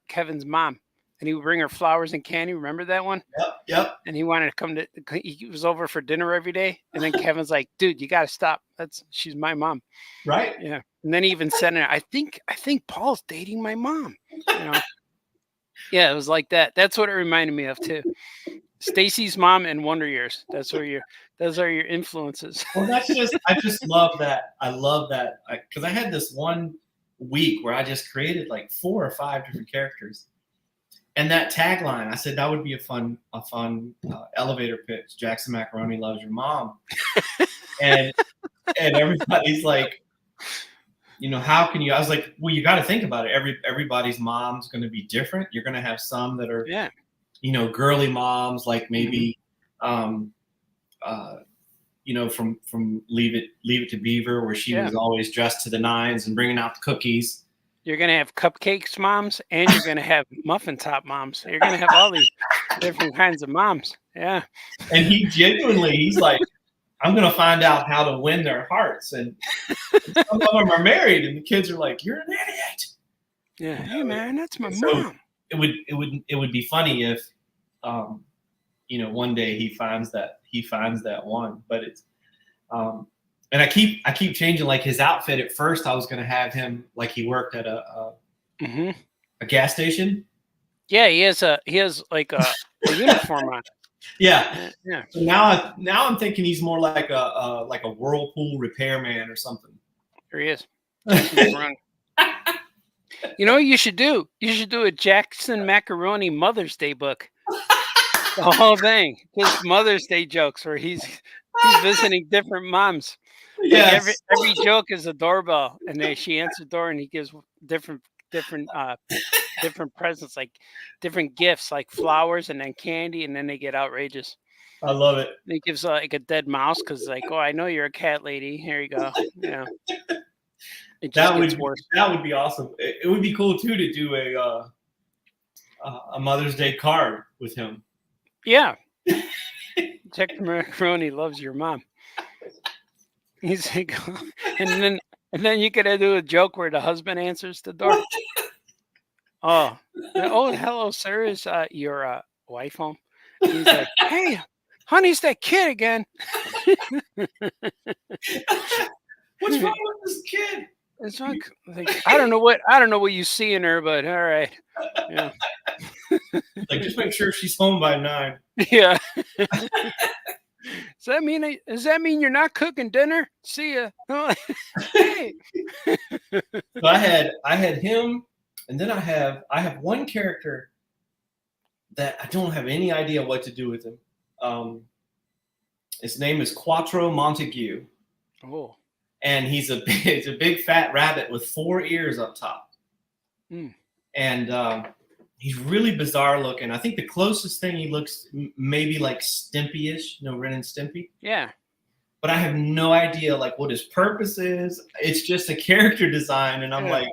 Kevin's mom, and he would bring her flowers and candy. Remember that one? Yep. And he wanted to he was over for dinner every day. And then Kevin's like, dude, you got to stop. She's my mom. Right. Yeah. And then he even said, I think Paul's dating my mom. Yeah, it was like that. That's what it reminded me of too. Stacy's mom and Wonder Years. Those are your influences. Well, I just love that. I love that, because I had this one week where I just created like 4 or 5 different characters, and that tagline, I said that would be a fun elevator pitch. Jackson Macaroni loves your mom, and everybody's like, how can you? I was like, well, you got to think about it. Everybody's mom's going to be different. You're going to have some that are, girly moms, like maybe, from Leave It to Beaver, where she was always dressed to the nines and bringing out the cookies. You're going to have cupcakes moms, and you're going to have muffin top moms. You're going to have all these different kinds of moms. Yeah. And he's like, I'm going to find out how to win their hearts. And some of them are married, and the kids are like, you're an idiot. Yeah. Hey, man, that's my mom. It would be funny if, one day he finds that one, but it's, and I keep changing, like, his outfit. At first I was going to have him like he worked at a gas station. Yeah. He has like a uniform on. Yeah. So now I'm thinking he's more like a whirlpool repairman or something. There he is. You know what you should do? You should do a Jackson Macaroni Mother's Day book. The whole thing. Just Mother's Day jokes where he's visiting different moms. Like Yes. every joke is a doorbell, and then she answers the door, and he gives different different presents, like different gifts, like flowers and then candy, and then they get outrageous. I love it. And he gives like a dead mouse because like, oh, I know you're a cat lady. Here you go. Yeah. It just That gets would worse. that would be awesome. It would be cool too to do a Mother's Day card with him. Yeah. Jack Macaroni loves your mom. He's like, and then you could do a joke where the husband answers the door. Oh, hello, sir. Is your wife home? He's like, hey, honey, it's that kid again. What's wrong with this kid? It's like I don't know what you see in her, but all right. Yeah. Like, just make sure she's home by 9. Yeah. Does that mean you're not cooking dinner? See ya. Hey. So I had him, and then I have one character that I don't have any idea what to do with him. His name is Quattro Montague. Oh. And he's a big fat rabbit with 4 ears up top. Mm. And he's really bizarre looking. I think the closest thing he looks maybe like Stimpy-ish, Ren and Stimpy. Yeah. But I have no idea like what his purpose is. It's just a character design, and I'm like,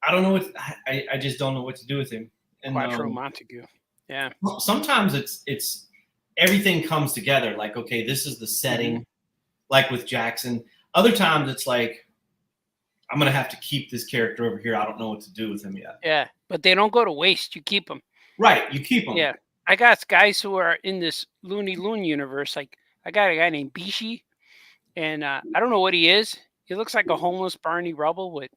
I don't know I just don't know what to do with him. And Quattro Montague. Yeah. Sometimes it's everything comes together. Like, okay, this is the setting, like with Jackson. Other times it's like, I'm going to have to keep this character over here. I don't know what to do with him yet. Yeah, but they don't go to waste. You keep them. Right, you keep them. Yeah. I got guys who are in this Looney Loon universe. Like, I got a guy named Bishi, and I don't know what he is. He looks like a homeless Barney Rubble with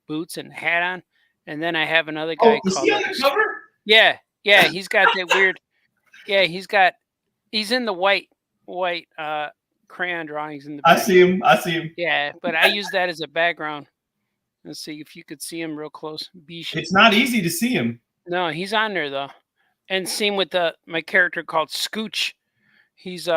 boots and a hat on. And then I have another guy is he on the cover? Yeah, he's got that weird. Yeah, he's in the white crayon drawings in the back. I see him. Yeah, but I use that as a background. Let's see if you could see him real close. Bishi. It's not easy to see him. No, he's on there though. And same with my character called Scooch. He's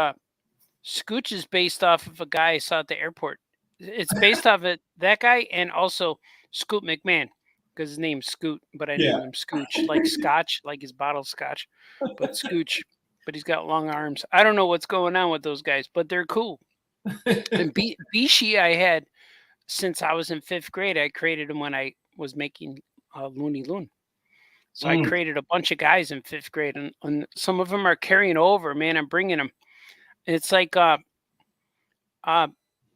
Scooch is based off of a guy I saw at the airport. It's based off of that guy and also Scoot McMahon because his name's Scoot, but I named him Scooch, like Scotch, like his bottle of Scotch, but Scooch. But he's got long arms. I don't know what's going on with those guys, but they're cool. And Bishi I had since I was in 5th grade. I created him when I was making Looney Loon. So I created a bunch of guys in 5th grade, and some of them are carrying over. Man, I'm bringing them. And it's like what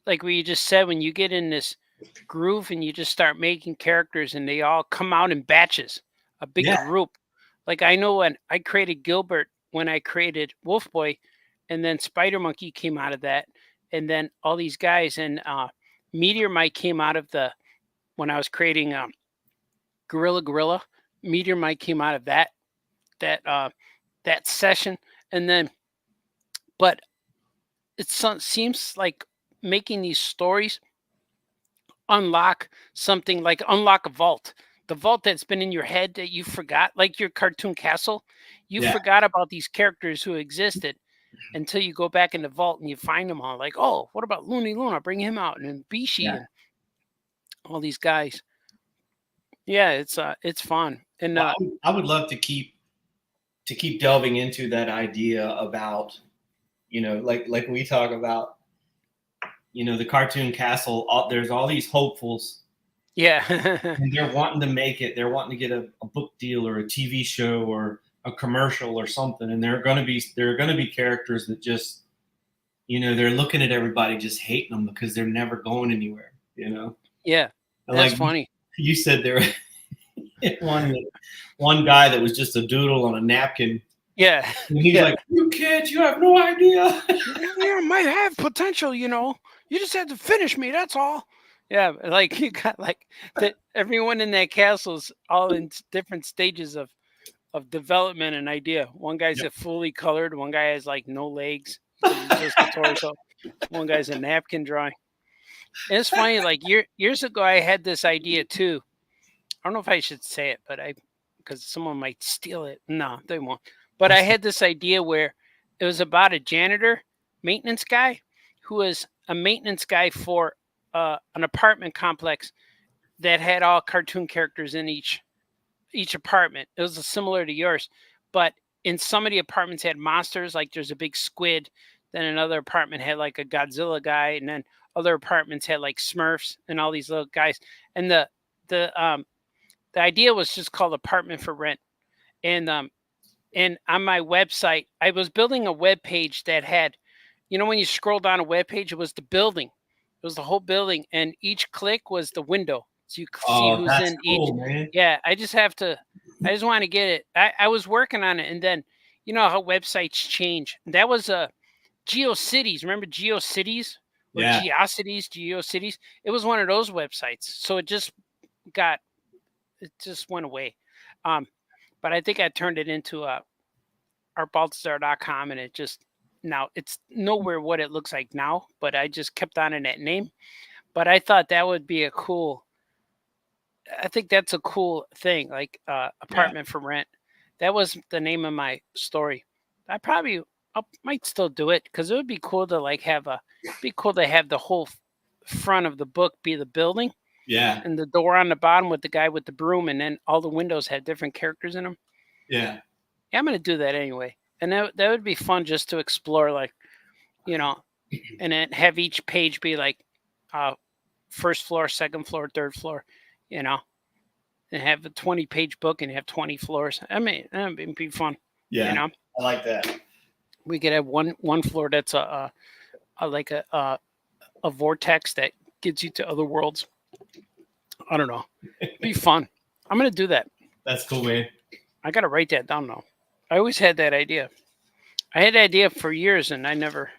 you just said, when you get in this groove and you just start making characters, and they all come out in batches, a big group. Like I know when I created Gilbert, when I created Wolf Boy, and then Spider Monkey came out of that, and then all these guys, and Meteor Mike came out of when I was creating Gorilla. Meteor Mike came out of that session, and then, but it seems like making these stories unlock something, like unlock a vault. The vault that's been in your head that you forgot, like your Cartoon Castle. You forgot about these characters who existed until you go back in the vault and you find them all. Like, oh, what about Looney Loon? I'll bring him out, and then Bishi and all these guys. Yeah, it's fun. And I would love to keep delving into that idea about, like we talk about, the Cartoon Castle. There's all these hopefuls. Yeah. And they're wanting to make it. They're wanting to get a book deal or a TV show or a commercial or something. And there are going to be characters that just, they're looking at everybody just hating them because they're never going anywhere. Yeah, that's funny. You said there one guy that was just a doodle on a napkin. Yeah. And he's like, "You kids, you have no idea." Yeah, might have potential, You just had to finish me. That's all. Yeah, like you got everyone in that castle's all in different stages of development and idea. One guy's a fully colored. One guy has like no legs. He's just a torso. One guy's a napkin drawing. And it's funny. Like years ago, I had this idea too. I don't know if I should say it, but because someone might steal it. No, they won't. But I had this idea where it was about a janitor, maintenance guy, who was a maintenance guy for an apartment complex that had all cartoon characters in each apartment. It was similar to yours, but in some of the apartments had monsters. Like there's a big squid. Then another apartment had like a Godzilla guy, and then other apartments had like Smurfs and all these little guys. And the idea was just called Apartment for Rent. And on my website, I was building a web page that had, when you scroll down a web page, it was the building. It was the whole building, and each click was the window. So you could see who's that's in cool, each. man. Yeah, I just want to get it. I was working on it, and then you know how websites change. That was GeoCities. Remember GeoCities? Or Yeah. GeoCities? It was one of those websites. So it just went away. But I think I turned it into artbaltazar.com, and it just, now it's nowhere what it looks like now, but I just kept on in that name. But I thought that would be I think that's a cool thing, like Apartment for Rent. That was the name of my story. I might still do it because it would be cool to have the whole front of the book be the building. Yeah. And the door on the bottom with the guy with the broom, and then all the windows had different characters in them. Yeah. Yeah, I'm going to do that anyway. And that would be fun just to explore, and then have each page be like first floor, second floor, third floor, and have a 20-page book and have 20 floors. I mean, that would be fun. Yeah. I like that. We could have one floor that's a vortex that gets you to other worlds. I don't know. It'd be fun. I'm going to do that. That's cool, man. I got to write that down though. I always had that idea. I had the idea for years and I never,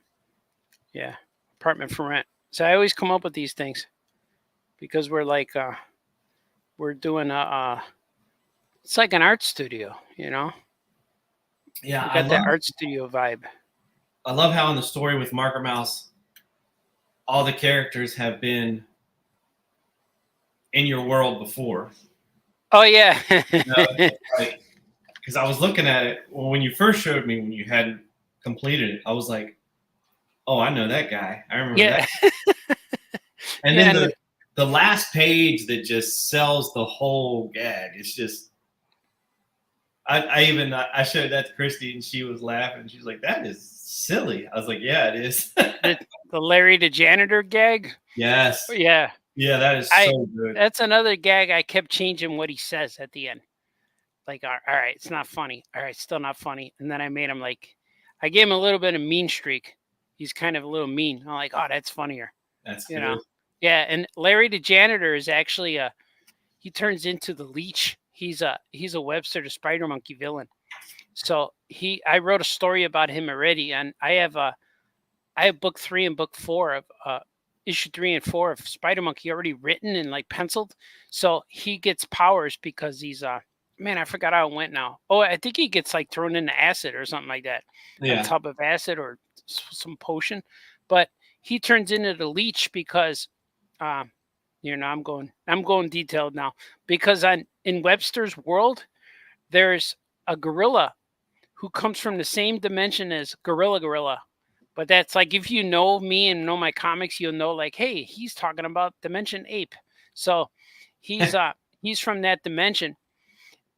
Apartment for Rent. So I always come up with these things because we're doing it's like an art studio, Yeah. We got that art studio vibe. I love how in the story with Marker Mouse, all the characters have been in your world before. Oh yeah. Because I was looking at it when you first showed me when you hadn't completed it. I was like, "Oh, I know that guy. I remember that." And then the last page that just sells the whole gag. It's just, I showed that to Christy and she was laughing. She's like, "That is silly." I was like, "Yeah, it is." The Larry the janitor gag. Yes. Yeah. Yeah, that is so good. That's another gag. I kept changing what he says at the end. Like, all right, it's not funny. All right, still not funny. And then I made him I gave him a little bit of mean streak. He's kind of a little mean. I'm like, oh, that's funnier. That's good. Yeah, and Larry the janitor is actually he turns into the leech. He's a Webster the Spider Monkey villain. So I wrote a story about him already, and I have book 3 and book 4 of issue 3 and 4 of Spider Monkey already written and penciled. So he gets powers because he's man, I forgot how it went now. Oh, I think he gets thrown into acid or something like that. Yeah. A tub of acid or some potion. But he turns into the leech because I'm going detailed now, because in Webster's world there's a gorilla who comes from the same dimension as Gorilla. But that's if you know me and know my comics, you'll know hey, he's talking about Dimension Ape. So he's from that dimension.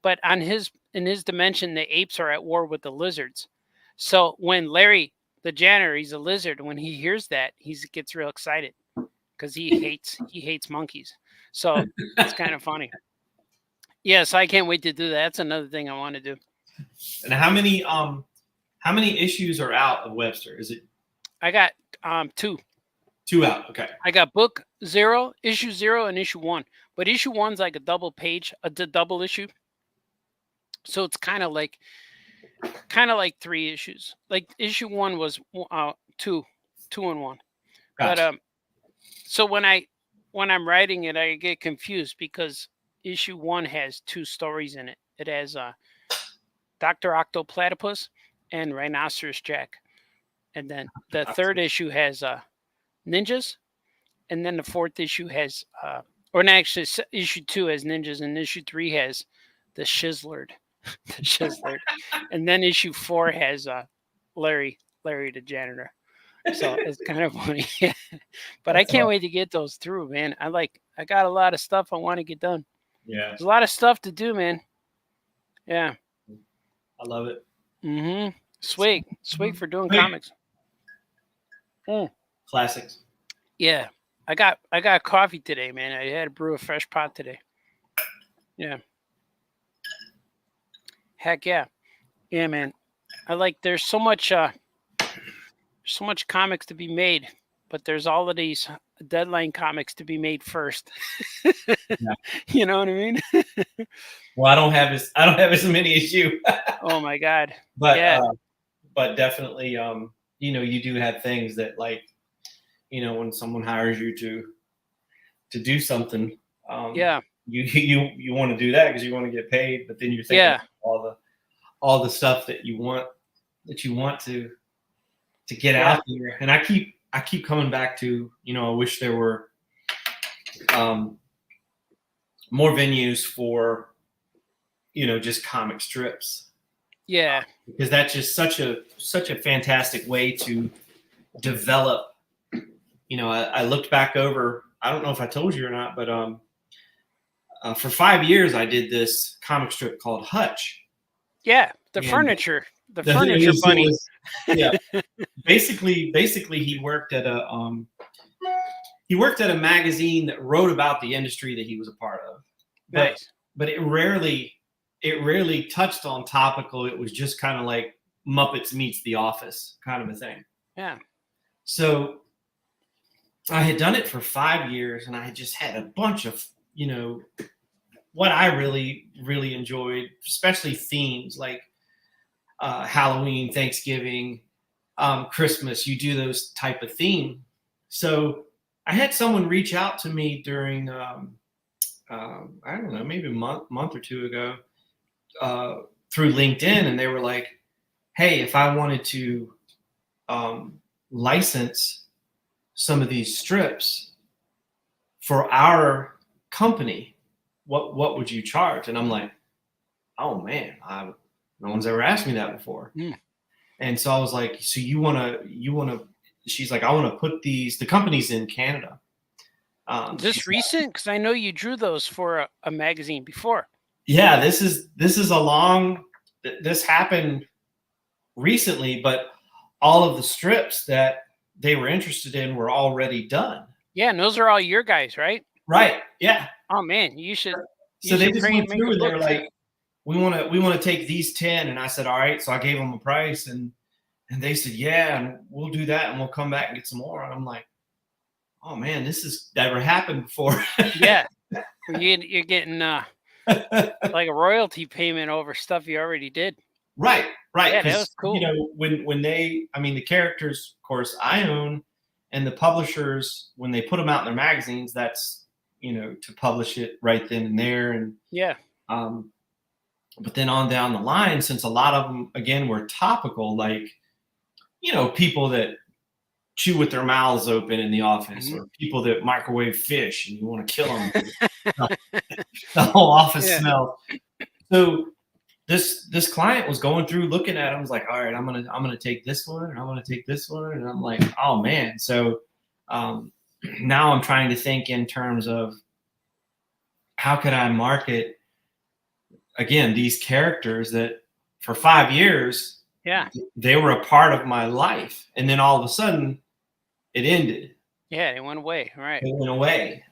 But in his dimension, the apes are at war with the lizards. So when Larry, the janitor, he's a lizard. When he hears that, he gets real excited because he hates monkeys. So it's kind of funny. Yes, I can't wait to do that. That's another thing I want to do. And how many issues are out of Webster? Is it? I got 2. 2 out. Okay. I got book 0, issue 0, and issue 1. But issue 1's a double page, a double issue. So it's kind of like 3 issues. Issue 1 was 2 and 1. Gotcha. But so when I'm writing it, I get confused because issue 1 has 2 stories in it. It has Dr. Octoplatypus and Rhinoceros Jack. And then the third issue has ninjas. And then the fourth issue has issue 2 has ninjas, and issue 3 has the Shizzlard. It's just like, and then issue 4 has Larry the janitor. So it's kind of funny. But I can't wait to get those through, man. I got a lot of stuff I want to get done. Yeah, There's a lot of stuff to do, man. Yeah. I love it. Mm-hmm. Swig for doing Swig. comics. Classics. Yeah. I got coffee today, man. I had to brew a fresh pot today. Yeah. Heck yeah. Yeah, man. There's so much comics to be made, but there's all of these deadline comics to be made first. Yeah. You know what I mean? Well, I don't have as many as you. Oh my God. But Yeah. but definitely you do have things that, like, when someone hires you to do something, Yeah. you want to do that because you want to get paid, but then you're thinking about all the stuff that you want to get out there. And I keep coming back to, I wish there were more venues for just comic strips. Yeah. Because that's just such a fantastic way to develop. I looked back over, I don't know if I told you or not, but for 5 years I did this comic strip called Hutch. Yeah, the furniture bunny. Yeah. Basically he worked at a magazine that wrote about the industry that he was a part of. Nice. But it rarely touched on topical. It was just kind of like Muppets meets The Office kind of a thing. Yeah. So I had done it for 5 years, and I just had a bunch of, what I really, really enjoyed, especially themes like Halloween, Thanksgiving, Christmas. You do those type of theme. So I had someone reach out to me during, I don't know, maybe a month or two ago, through LinkedIn, and they were like, "Hey, if I wanted to license some of these strips for our company, what would you charge?" And I'm like, "Oh man, no one's ever asked me that before." And so I was like, "So you wanna?" She's like, "I want to put the company's in Canada." Is this recent? Because I know you drew those for a magazine before. Yeah, this happened recently, but all of the strips that they were interested in were already done. Yeah, and those are all your guys, right? Right. Yeah. Oh man, you should. So they just went through and they were like, we want to take these 10. And I said, all right. So I gave them a price, and they said, yeah, and we'll do that, and we'll come back and get some more. And I'm like, oh man, this has never happened before. Yeah. You're getting like a royalty payment over stuff you already did. Right. Yeah, that was cool. When the characters, of course, I own, and the publishers, when they put them out in their magazines, that's, to publish it right then and there. And yeah. But then on down the line, since a lot of them, again, were topical, like, people that chew with their mouths open in the office, or people that microwave fish and you want to kill them. The whole office smells. So this client was going through, looking at them, was like, all right, I'm gonna take this one, and I'm gonna take this one, and I'm like, oh man. So now I'm trying to think in terms of how could I market, again, these characters that for 5 years, they were a part of my life, and then all of a sudden it ended. Yeah, it went away. Right. It went away.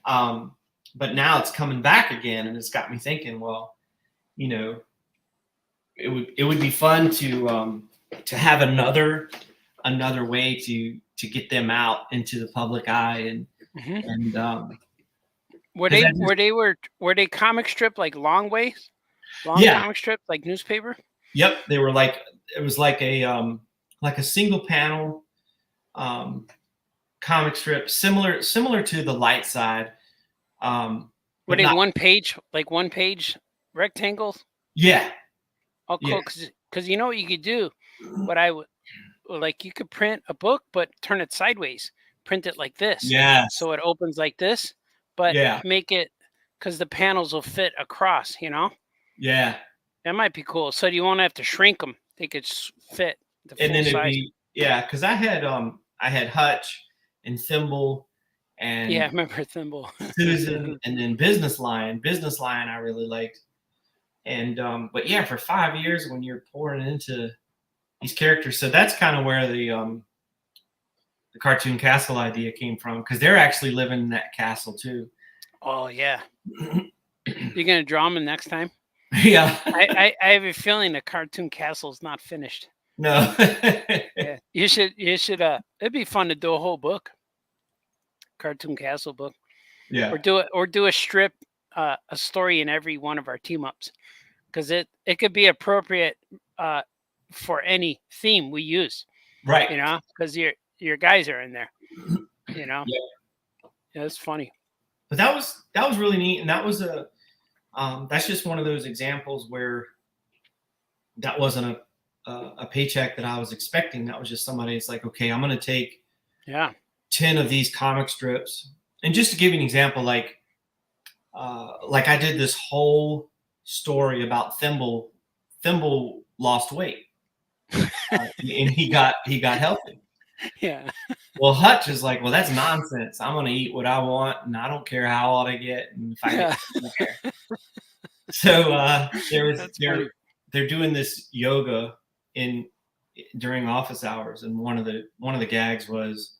But now it's coming back again, and it's got me thinking, well, it would be fun to have another way to get them out into the public eye, and were they comic strip, like long ways? Comic strip, like newspaper? Yep, they were like, it was like a single panel comic strip, similar to the Light Side. Were they one page rectangles? Yeah. Oh, cool. Because you know what you could do? What I would like, you could print a book, but turn it sideways. Print it like this. Yeah. So it opens like this, but make it, because the panels will fit across. Yeah. That might be cool. So you won't have to shrink them; they could fit the full And then it'd size. be because I had Hutch and Thimble and Yeah, I remember Thimble. Susan, and then Business Lion. Business Lion I really liked. And but yeah, for 5 years when you're pouring into these characters, so that's kind of where the Cartoon Castle idea came from, because they're actually living in that castle too. Oh yeah. You're gonna draw them next time? Yeah. I have a feeling the Cartoon Castle's not finished. No. Yeah, you should. It'd be fun to do a whole book, Cartoon Castle book, Yeah. or do a strip, a story in every one of our team ups, because it could be appropriate for any theme we use. Right. You know, because your guys are in there. You know. Yeah. It's funny. But that was really neat, and that was that's just one of those examples where that wasn't a paycheck that I was expecting. That was just somebody. It's like, okay, I'm going to take 10 of these comic strips, and just to give you an example, like I did this whole story about Thimble. Thimble lost weight, and he got healthy. Yeah. Well, Hutch is like, well, that's nonsense. I'm going to eat what I want, and I don't care how old I get, and if I get, I don't care. So they're doing this yoga during office hours, and one of the gags was,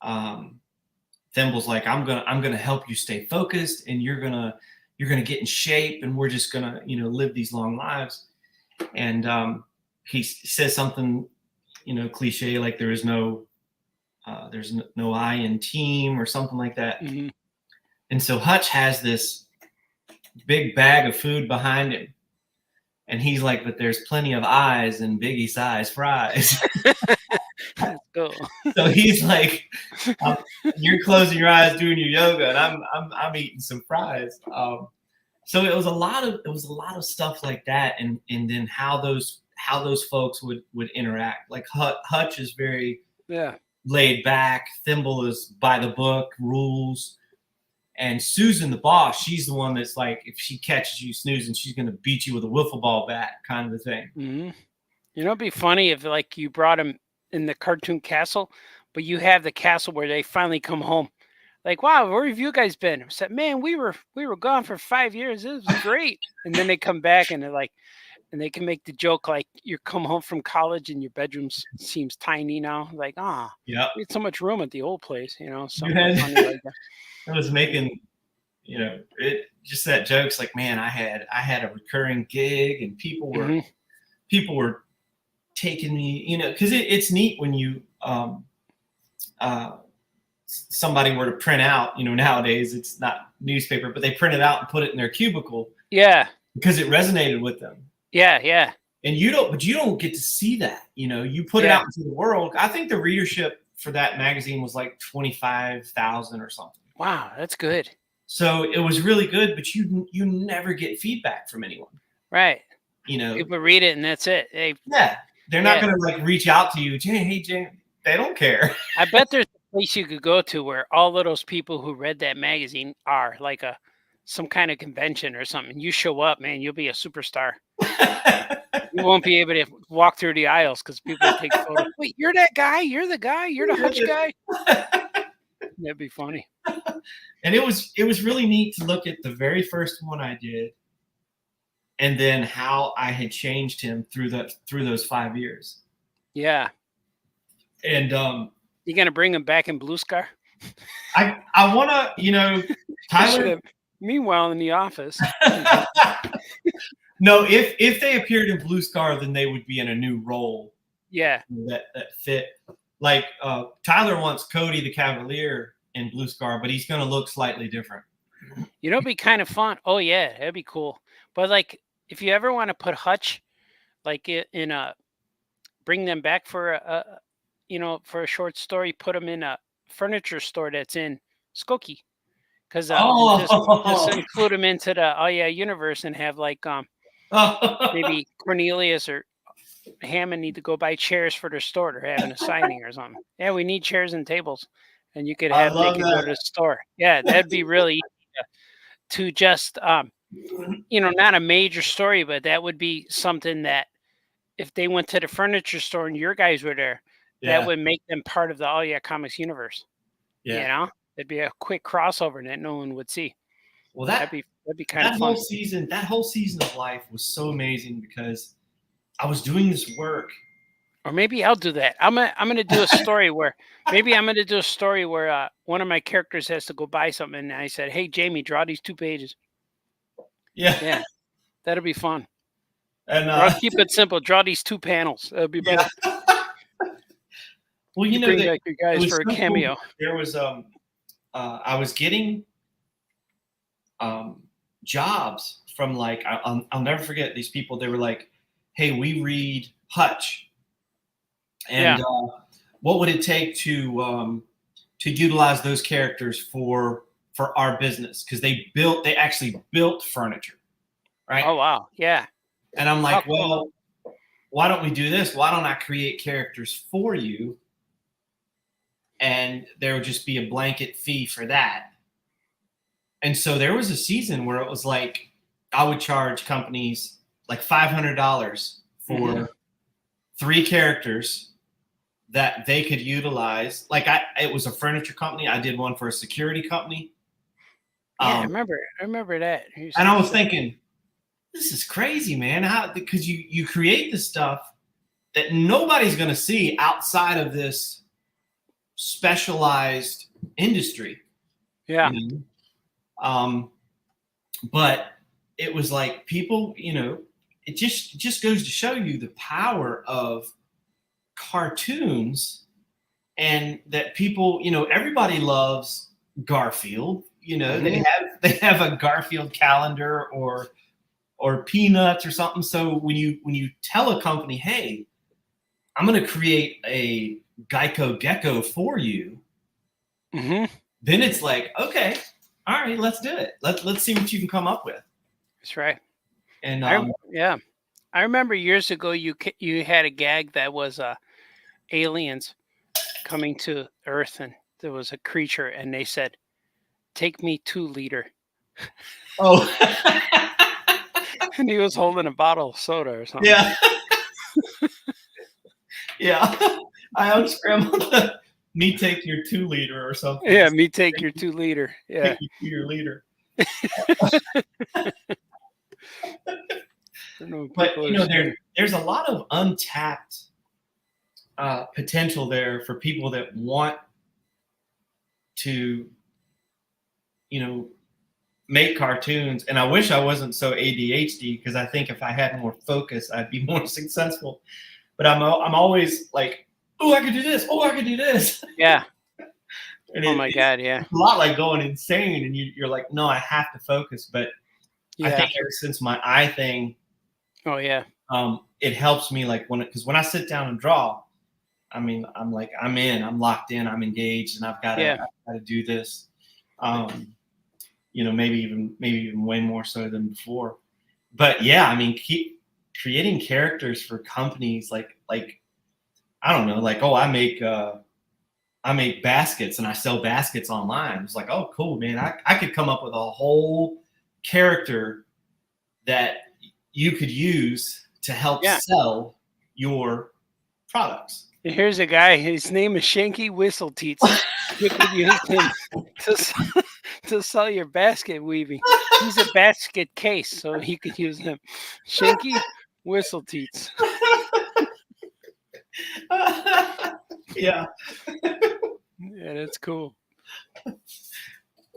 Thimble's like, I'm gonna help you stay focused, and you're gonna get in shape, and we're just gonna live these long lives. And he says something cliche, like there's no I in team or something like that. Mm-hmm. And so Hutch has this big bag of food behind him, and he's like, but there's plenty of eyes and biggie size fries. Cool. So he's like, you're closing your eyes doing your yoga, and I'm eating some fries. So it was a lot of stuff like that, and then how those folks would interact. Like Hutch is very laid back. Thimble is by the book, rules. And Susan, the boss, she's the one that's like, if she catches you snoozing, she's going to beat you with a wiffle ball bat, kind of a thing. Mm-hmm. It'd be funny if like you brought him in the Cartoon Castle, but you have the castle where they finally come home. Like, wow, where have you guys been? I said, man, we were gone for 5 years. It was great. And then they come back and they're like, and they can make the joke like you come home from college and your bedroom seems tiny now. Like, we had so much room at the old place, something funny like that. I was making, it just that joke's like, man, I had a recurring gig, and people were taking me, because it's neat when you somebody were to print out, nowadays it's not newspaper, but they print it out and put it in their cubicle. Yeah. Because it resonated with them. Yeah, yeah. And you don't get to see that. You put it out into the world. I think the readership for that magazine was like 25,000 or something. Wow, that's good. So it was really good, but you never get feedback from anyone. Right. People read it and that's it. They're not going to like reach out to you. Hey, Jay, they don't care. I bet there's a place you could go to where all of those people who read that magazine are like some kind of convention or something. You show up, man, you'll be a superstar. You won't be able to walk through the aisles because people take photos. Wait, you're that guy? You're the guy? You're the Hutch guy? That'd be funny. And it was really neat to look at the very first one I did, and then how I had changed him through those 5 years. Yeah. And you gonna bring him back in Blue Scar? I wanna, Tyler. Meanwhile, in the office. No, if they appeared in Blue Scar, then they would be in a new role. Yeah. That fit. Like Tyler wants Cody the Cavalier in Blue Scar, but he's gonna look slightly different. It'd be kind of fun. Oh yeah, that'd be cool. But like, if you ever want to put Hutch, like bring them back for a short story, put them in a furniture store that's in Skokie, because just include them into the universe and have like maybe Cornelius or Hammond need to go buy chairs for their store. They're having a signing or something. Yeah, we need chairs and tables, and you could have they could go to the store. Yeah, that'd be really easy to just not a major story, but that would be something that if they went to the furniture store and your guys were there, that Yeah. would make them part of the All Yeah Comics universe. Yeah. It'd be a quick crossover that no one would see. Well, That'd be kind of fun. that whole season of life was so amazing because I was doing this work. Or maybe I'll do that. I'm gonna do a story where one of my characters has to go buy something, and I said, "Hey, Jamie, draw these 2 pages." Yeah. Yeah, that'll be fun. And Or I'll keep it simple. Draw these 2 panels. That'll be better. Well, You bring back your it guys was for a so cool. cameo. There was I was getting jobs from like I'll never forget these people. They were like, "Hey, we read Hutch, and what would it take to utilize those characters for our business? Because they actually built furniture, right?" Oh wow, yeah. And I'm like, How cool. "Well, why don't we do this? Why don't I create characters for you? And there would just be a blanket fee for that." And so there was a season where it was like I would charge companies like $500 for 3 characters that they could utilize. Like it was a furniture company. I did one for a security company. Yeah, I remember that. And I was thinking, this is crazy, man. How? Because you create this stuff that nobody's going to see outside of this specialized industry. Yeah. But it was like people, it just goes to show you the power of cartoons, and that people, everybody loves Garfield. They have a Garfield calendar or Peanuts or something. So when you tell a company, "Hey, I'm going to create a Geico Gecko for you," then it's like, okay, all right, let's do it. Let's see what you can come up with. That's right. And I remember years ago you had a gag that was aliens coming to Earth, and there was a creature, and they said, "Take me 2 liter." Oh, And he was holding a bottle of soda or something. yeah, yeah. I unscrambled the "me take your 2 liter" or something. Yeah, me take your 2 liter. Yeah. Take you to your liter. But there's a lot of untapped potential there for people that want to, make cartoons. And I wish I wasn't so ADHD, because I think if I had more focus, I'd be more successful. But I'm always like, "Oh, I could do this. Oh, I could do this." Yeah. And Oh my God, yeah. It's a lot like going insane, and you're like, "No, I have to focus." But I Yeah. think ever since my eye thing, Oh yeah. it helps me, like because when I sit down and draw, I mean, I'm like, I'm locked in, I'm engaged, and I've got to do this. Maybe even way more so than before. But yeah, I mean, keep creating characters for companies like I don't know, like, oh, I make baskets and I sell baskets online. It's like, oh, cool, man. I could come up with a whole character that you could use to help sell your products. Here's a guy. His name is Shanky Whistleteats. You could use him to sell your basket weaving. He's a basket case, so you could use him. Shanky Whistleteats. Yeah. Yeah, that's cool.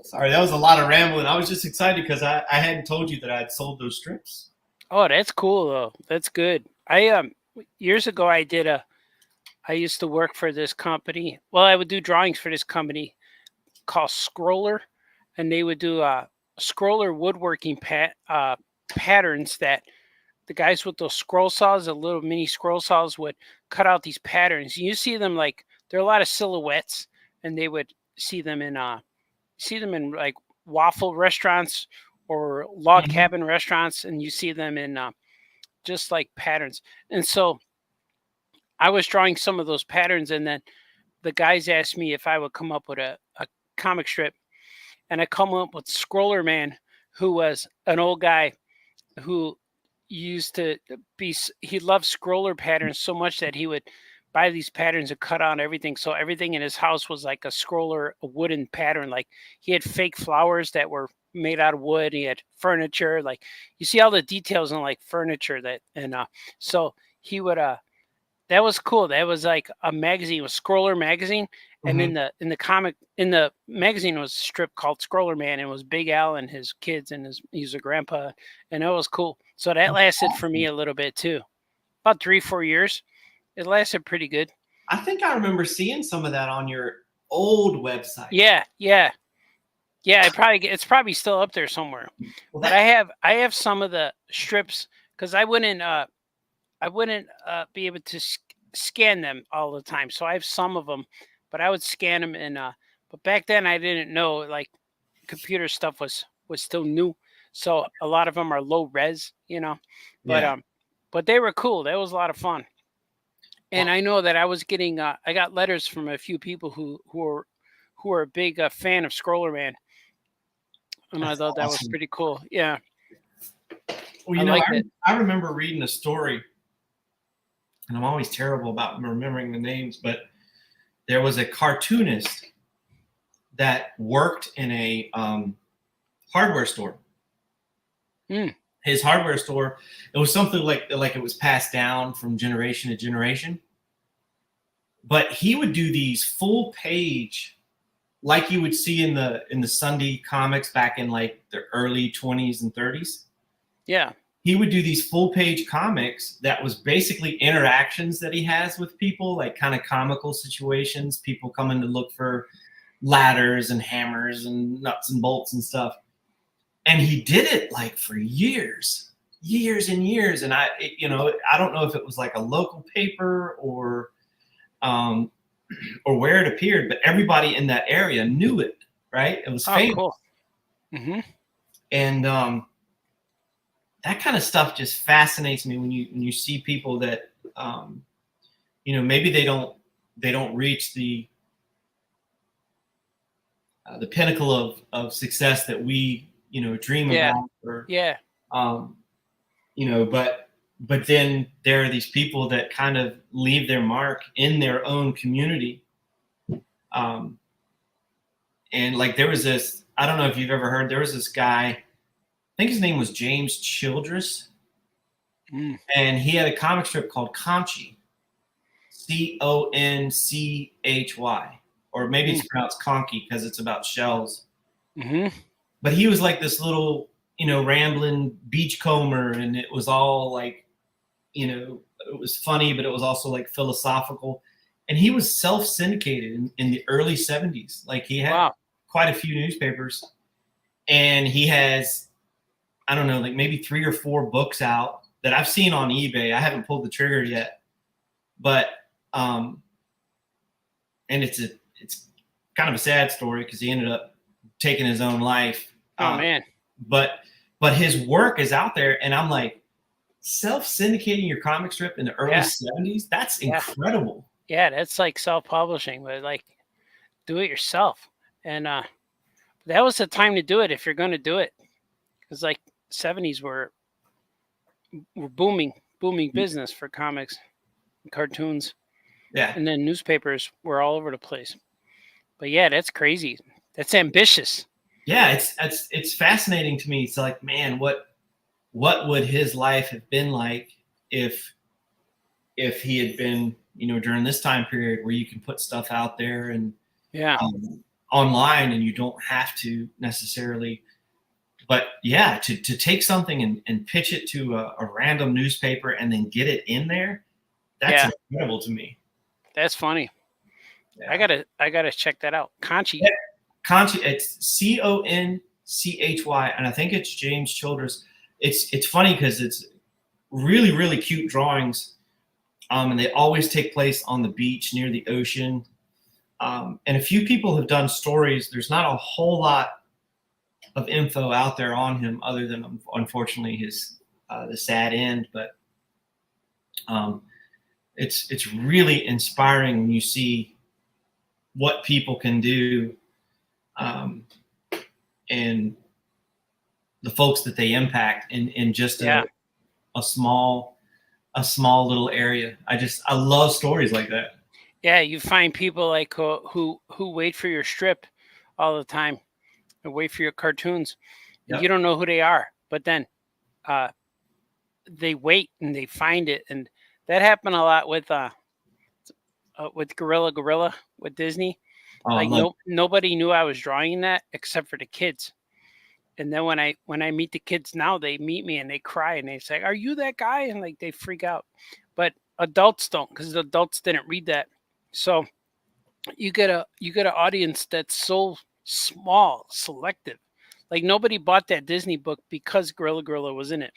Sorry, that was a lot of rambling. I was just excited because I hadn't told you that I had sold those strips. Oh, that's cool though. That's good. Years ago I used to work for this company. Well, I would do drawings for this company called Scroller, and they would do Scroller woodworking patterns that the guys with those scroll saws, the little mini scroll saws, would cut out these patterns. You see them like there are a lot of silhouettes, and they would see them in like waffle restaurants or log cabin restaurants, and you see them in just like patterns. And so I was drawing some of those patterns, and then the guys asked me if I would come up with a comic strip, and I come up with Scroller Man, who was an old guy who used to he loved scroller patterns so much that he would buy these patterns and cut out everything. So everything in his house was like a wooden pattern. Like he had fake flowers that were made out of wood. He had furniture. Like you see all the details in like furniture so he would that was cool. That was like a magazine, was Scroller magazine, and Mhm. in the magazine was a strip called Scroller Man, and it was Big Al and his kids, and he's a grandpa, and it was cool. So that lasted for me a little bit too, about 3-4 years. It lasted pretty good. I think I remember seeing some of that on your old website. Yeah. It's probably still up there somewhere. Well, But I have some of the strips because I wouldn't be able to scan them all the time. So I have some of them, but I would scan them but back then I didn't know like computer stuff was still new. So a lot of them are low res, but Yeah. but they were cool. That was a lot of fun. And I know that I was getting I got letters from a few people who were a big fan of Scroller Man. And I That's thought that was awesome. pretty cool. Yeah. Well, I liked it. I remember reading a story, and I'm always terrible about remembering the names, but there was a cartoonist that worked in a hardware store. Mm. His hardware store, it was something like it was passed down from generation to generation. But he would do these full page, like you would see in the Sunday comics back in like the early 20s and 30s. Yeah. He would do these full page comics that was basically interactions that he has with people, like kind of comical situations, people coming to look for ladders and hammers and nuts and bolts and stuff. And he did it like for years and years. And I don't know if it was like a local paper or where it appeared, but everybody in that area knew it, right? It was famous. Cool. Mm-hmm. And that kind of stuff just fascinates me when you see people that maybe they don't reach the pinnacle of success that we dream about, but then there are these people that kind of leave their mark in their own community. And like there was this, I don't know if you've ever heard, there was this guy, I think his name was James Childress. Mm. And he had a comic strip called Conchi, Conchy, or maybe it's pronounced Conky because it's about shells. Mm-hmm. But he was like this little, rambling beachcomber, and it was all like, it was funny, but it was also like philosophical. And he was self-syndicated in the early 70s. Like he had quite a few newspapers, and he has, I don't know, like maybe 3 or 4 books out that I've seen on eBay. I haven't pulled the trigger yet, but and it's kind of a sad story because he ended up taking his own life. Oh man! But his work is out there, and I'm like, self-syndicating your comic strip in the early 70s. That's incredible. Yeah, that's like self-publishing, but like do it yourself. And that was the time to do it if you're going to do it, because like 70s were booming business for comics and cartoons. Yeah. And then newspapers were all over the place. But yeah, that's crazy. That's ambitious. Yeah, it's fascinating to me. It's like, man, what would his life have been like if he had been, during this time period where you can put stuff out there and online, and you don't have to necessarily. But yeah, to take something and pitch it to a random newspaper and then get it in there, that's incredible to me. That's funny. Yeah. I gotta check that out. Conchi. Yeah. Conchi, it's Conchy, and I think it's James Childress. It's funny because it's really, really cute drawings, and they always take place on the beach near the ocean. And a few people have done stories. There's not a whole lot of info out there on him other than, unfortunately, his the sad end. But it's really inspiring when you see what people can do, and the folks that they impact in just Yeah. a small little area. I love stories like that. Yeah, you find people like who wait for your strip all the time, or wait for your cartoons. And Yep. you don't know who they are, but then uh, they wait and they find it, and that happened a lot with Gorilla with Disney. Oh, Like look, nobody knew I was drawing that except for the kids. And then when I meet the kids now, they meet me and they cry and they say, "Are you that guy?" And like they freak out. But adults don't, because the adults didn't read that. So you get an audience that's so small, selective. Like nobody bought that Disney book because Gorilla was in it.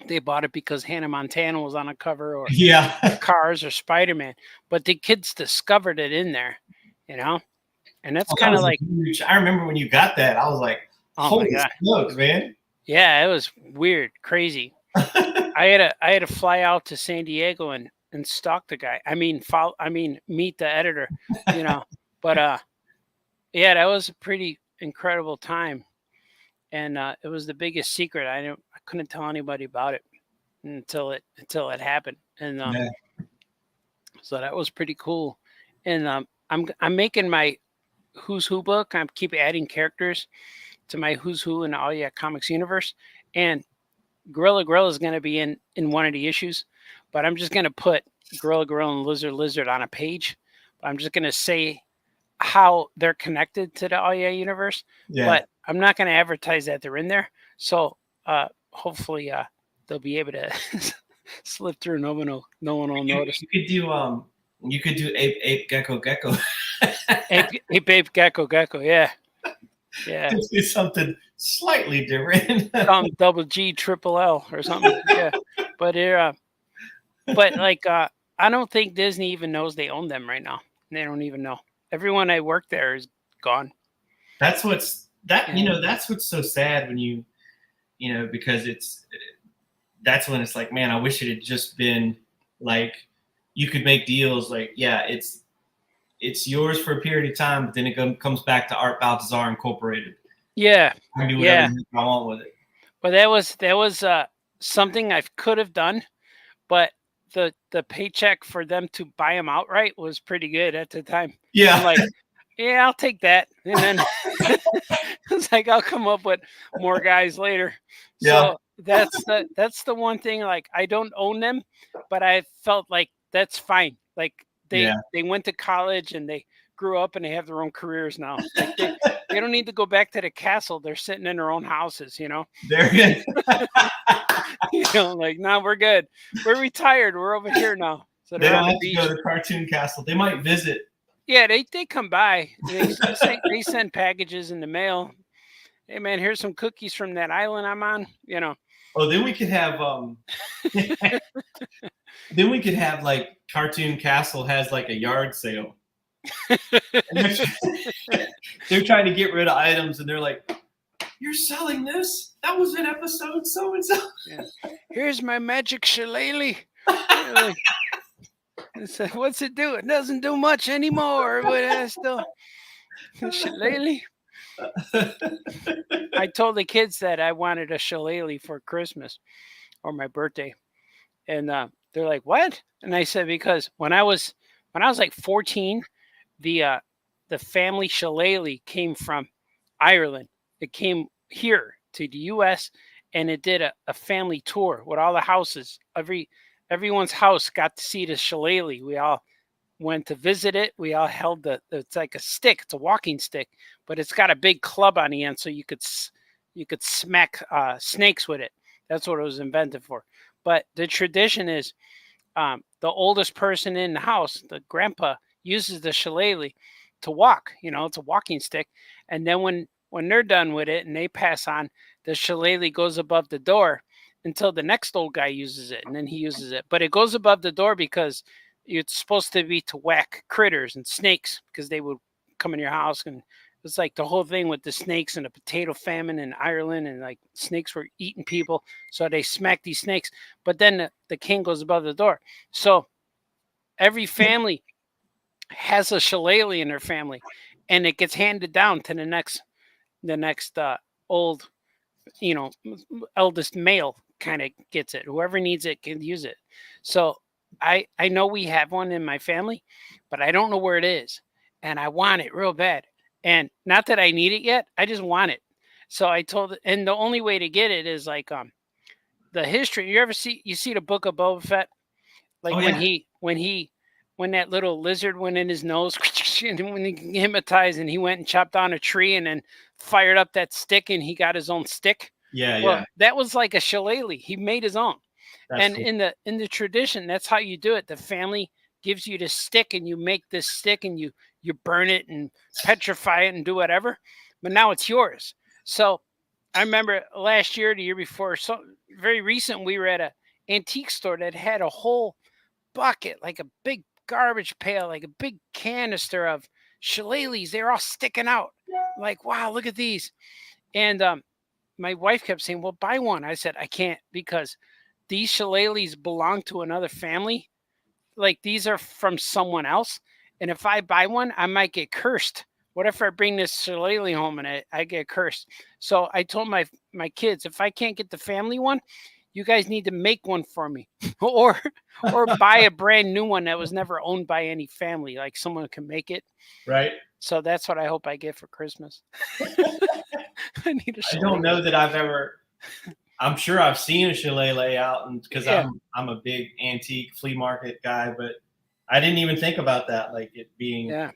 They bought it because Hannah Montana was on a cover, or yeah. Cars, or Spider-Man. But the kids discovered it in there, you know? And that's Oh, that kind of was like, huge. I remember when you got that, I was like, oh my holy God. smokes, man. Yeah, it was weird, crazy. I had to fly out to San Diego and stalk the guy. I mean, meet the editor, you know. But yeah, that was a pretty incredible time, and it was the biggest secret. I couldn't tell anybody about it until it happened, and Yeah. so that was pretty cool. And I'm making my Who's Who book. I keep adding characters to my Who's Who in the All Yeah Comics universe, and Gorilla is going to be in one of the issues, but I'm just going to put Gorilla and Lizard on a page. I'm just going to say how they're connected to the All Yeah universe, Yeah. but I'm not going to advertise that they're in there. So hopefully they'll be able to slip through. No one will notice. You could do ape gecko. Ape Gecko. Yeah. Yeah. Do something slightly different. Some double G triple L or something. Yeah. But like I don't think Disney even knows they own them right now. They don't even know. Everyone I work there is gone. That's what's so sad when you because that's when it's like, man, I wish it had just been like you could make deals like, yeah, it's yours for a period of time, but then it comes back to Art Balthazar Incorporated. Yeah. I can do whatever I want with it. But that was something I could have done, but the paycheck for them to buy them outright was pretty good at the time. Yeah. I'm like, yeah, I'll take that. And then it's like I'll come up with more guys later. Yeah. So that's the one thing. Like I don't own them, but I felt like that's fine. Like they went to college and they grew up and they have their own careers now. Like they don't need to go back to the castle. They're sitting in their own houses, you know. They're good. You know, like now we're good. We're retired. We're over here now. So they don't have to go to Cartoon Castle. They might visit. Yeah, they come by. They send packages in the mail. Hey man, here's some cookies from that island I'm on. You know. Oh, then we could have like Cartoon Castle has like a yard sale. They're trying to get rid of items, and they're like, "You're selling this? That was in episode so and so." Yeah. Here's my magic shillelagh. Said, what's it do? It doesn't do much anymore, but I still shillelagh. I told the kids that I wanted a shillelagh for Christmas or my birthday, and they're like, "What?" And I said, "Because when I was like 14, the family shillelagh came from Ireland. It came here to the U.S. and it did a family tour with all the houses. Everyone's house got to see the shillelagh. We all went to visit it. We all held it's like a stick. It's a walking stick, but it's got a big club on the end, so you could smack snakes with it. That's what it was invented for. But the tradition is the oldest person in the house, the grandpa, uses the shillelagh to walk. You know, it's a walking stick. And then when they're done with it and they pass on, the shillelagh goes above the door until the next old guy uses it, and then he uses it. But it goes above the door because it's supposed to be to whack critters and snakes, because they would come in your house, and it's like the whole thing with the snakes and the potato famine in Ireland, and like snakes were eating people, so they smacked these snakes. But then the king goes above the door. So every family has a shillelagh in their family, and it gets handed down to the next old eldest male kind of gets it. Whoever needs it can use it. So I know we have one in my family, but I don't know where it is, and I want it real bad. And not that I need it yet, I just want it. So I told it, and the only way to get it is like the history. You see the book of Boba Fett? Like Oh, yeah. when that little lizard went in his nose and when he hypnotized and he went and chopped down a tree and then fired up that stick and he got his own stick. Yeah, Well, yeah. that was like a shillelagh. He made his own. That's And cool. in the tradition, that's how you do it. The family gives you the stick and you make this stick and you burn it and petrify it and do whatever. But now it's yours. So I remember last year, the year before, so very recent, we were at a antique store that had a whole bucket, like a big garbage pail, like a big canister of shillelaghs. They're all sticking out. Like, wow, look at these. And my wife kept saying, well, buy one. I said, I can't, because these shillelaghs belong to another family. Like, these are from someone else. And if I buy one, I might get cursed. What if I bring this shillelagh home and I get cursed? So I told my kids, if I can't get the family one, you guys need to make one for me, or buy a brand new one that was never owned by any family, like someone can make it. Right. So that's what I hope I get for Christmas. I need a I don't know that I've ever. I'm sure I've seen a shillelagh out, and because Yeah. I'm a big antique flea market guy, but I didn't even think about that, like it being Yeah.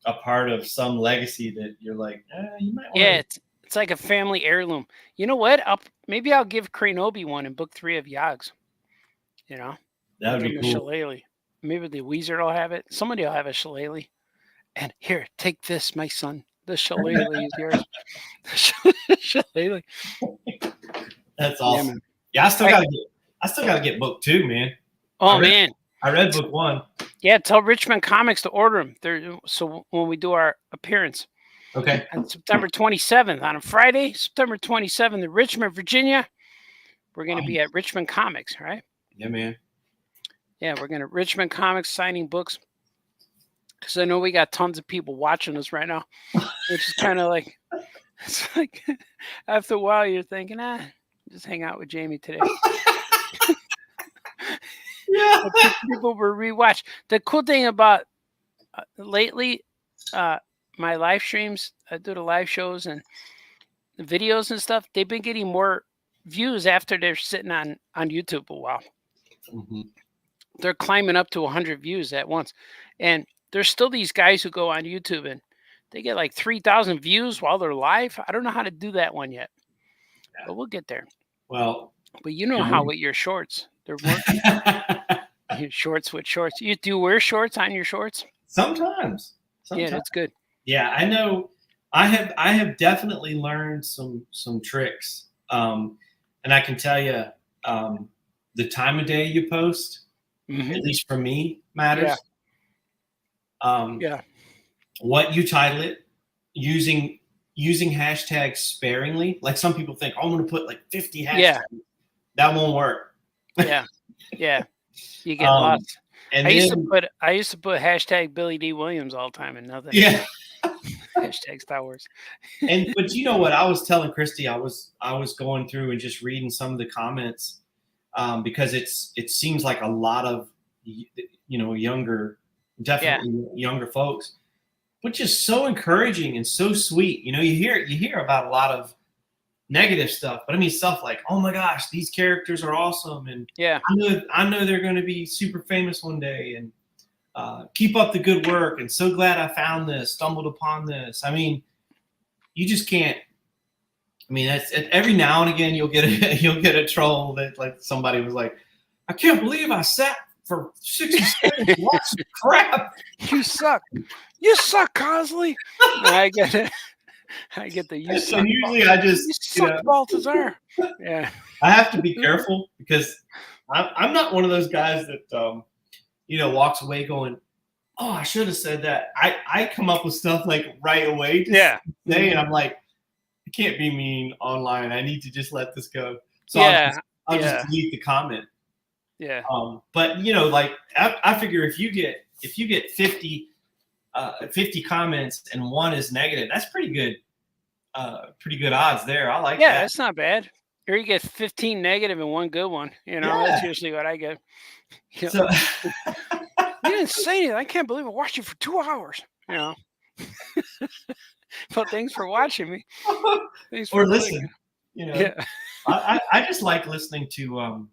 a part of some legacy that you're like, you might want. Yeah, it's like a family heirloom. You know what? Maybe I'll give Cranobi one in book 3 of Yogg's. You know, That would give be him a cool. shillelagh. Maybe the Weezer will have it. Somebody will have a shillelagh. And here, take this, my son. The shillelagh is yours. The shillelagh. That's Yeah, awesome. man. Yeah, I still gotta get book 2, man. Oh man, I read book 1. yeah. Tell Richmond Comics to order them. So when we do our appearance Okay. on September 27th, on a Friday, September 27th in Richmond, Virginia, we're going to be at Richmond Comics, right? Yeah, man. Yeah, we're going to Richmond Comics signing books. Because I know we got tons of people watching us right now, which is kind of like, it's like after a while you're thinking, just hang out with Jamie today. Yeah. People were rewatch. The cool thing about lately, my live streams, I do the live shows and the videos and stuff. They've been getting more views after they're sitting on YouTube a while. Mm-hmm. They're climbing up to 100 views at once, and there's still these guys who go on YouTube and they get like 3,000 views while they're live. I don't know how to do that one yet, but we'll get there. Well, but you know how with your shorts, they're working. Shorts with shorts. Do you wear shorts on your shorts? Sometimes. Yeah, that's good. Yeah, I know. I have definitely learned some tricks, and I can tell you, the time of day you post, at least for me, matters. Yeah. What you title it, using hashtags sparingly. Like some people think, I'm going to put like 50 hashtags. Yeah. That won't work. Yeah. Yeah. You get lost. And I used to put hashtag Billy D. Williams all the time and nothing. Yeah. Hashtag Star Wars. But you know what? I was telling Christy, I was going through and just reading some of the comments, because it seems like a lot of younger, definitely younger folks, which is so encouraging and so sweet. You hear about a lot of negative stuff, but I mean stuff like, oh my gosh, these characters are awesome, and I know they're going to be super famous one day, and keep up the good work, and so glad I found this, stumbled upon this. I mean, you just can't. I mean, that's every now and again you'll get a troll that like somebody was like, I can't believe I sat for 60 seconds to watch some crap. You suck. You suck, Cosley. I get it. I get the you suck. And usually I just you suck, Baltazar. Yeah. I have to be careful because I'm not one of those guys that walks away going, oh, I should have said that. I come up with stuff like right away. Yeah. Today, and I'm like, I can't be mean online. I need to just let this go. So I'll just delete the comment. Yeah. But like I figure if you get 50 comments and one is negative, that's pretty good pretty good odds there. I like Yeah, that. that's not bad. Or you get 15 negative and one good one. You know, that's Yeah. usually what I get. You So know, you didn't say anything. I can't believe I watched you for 2 hours. You know. Well, thanks for watching me. Thanks for or clicking. listen, you know, Yeah. I just like listening to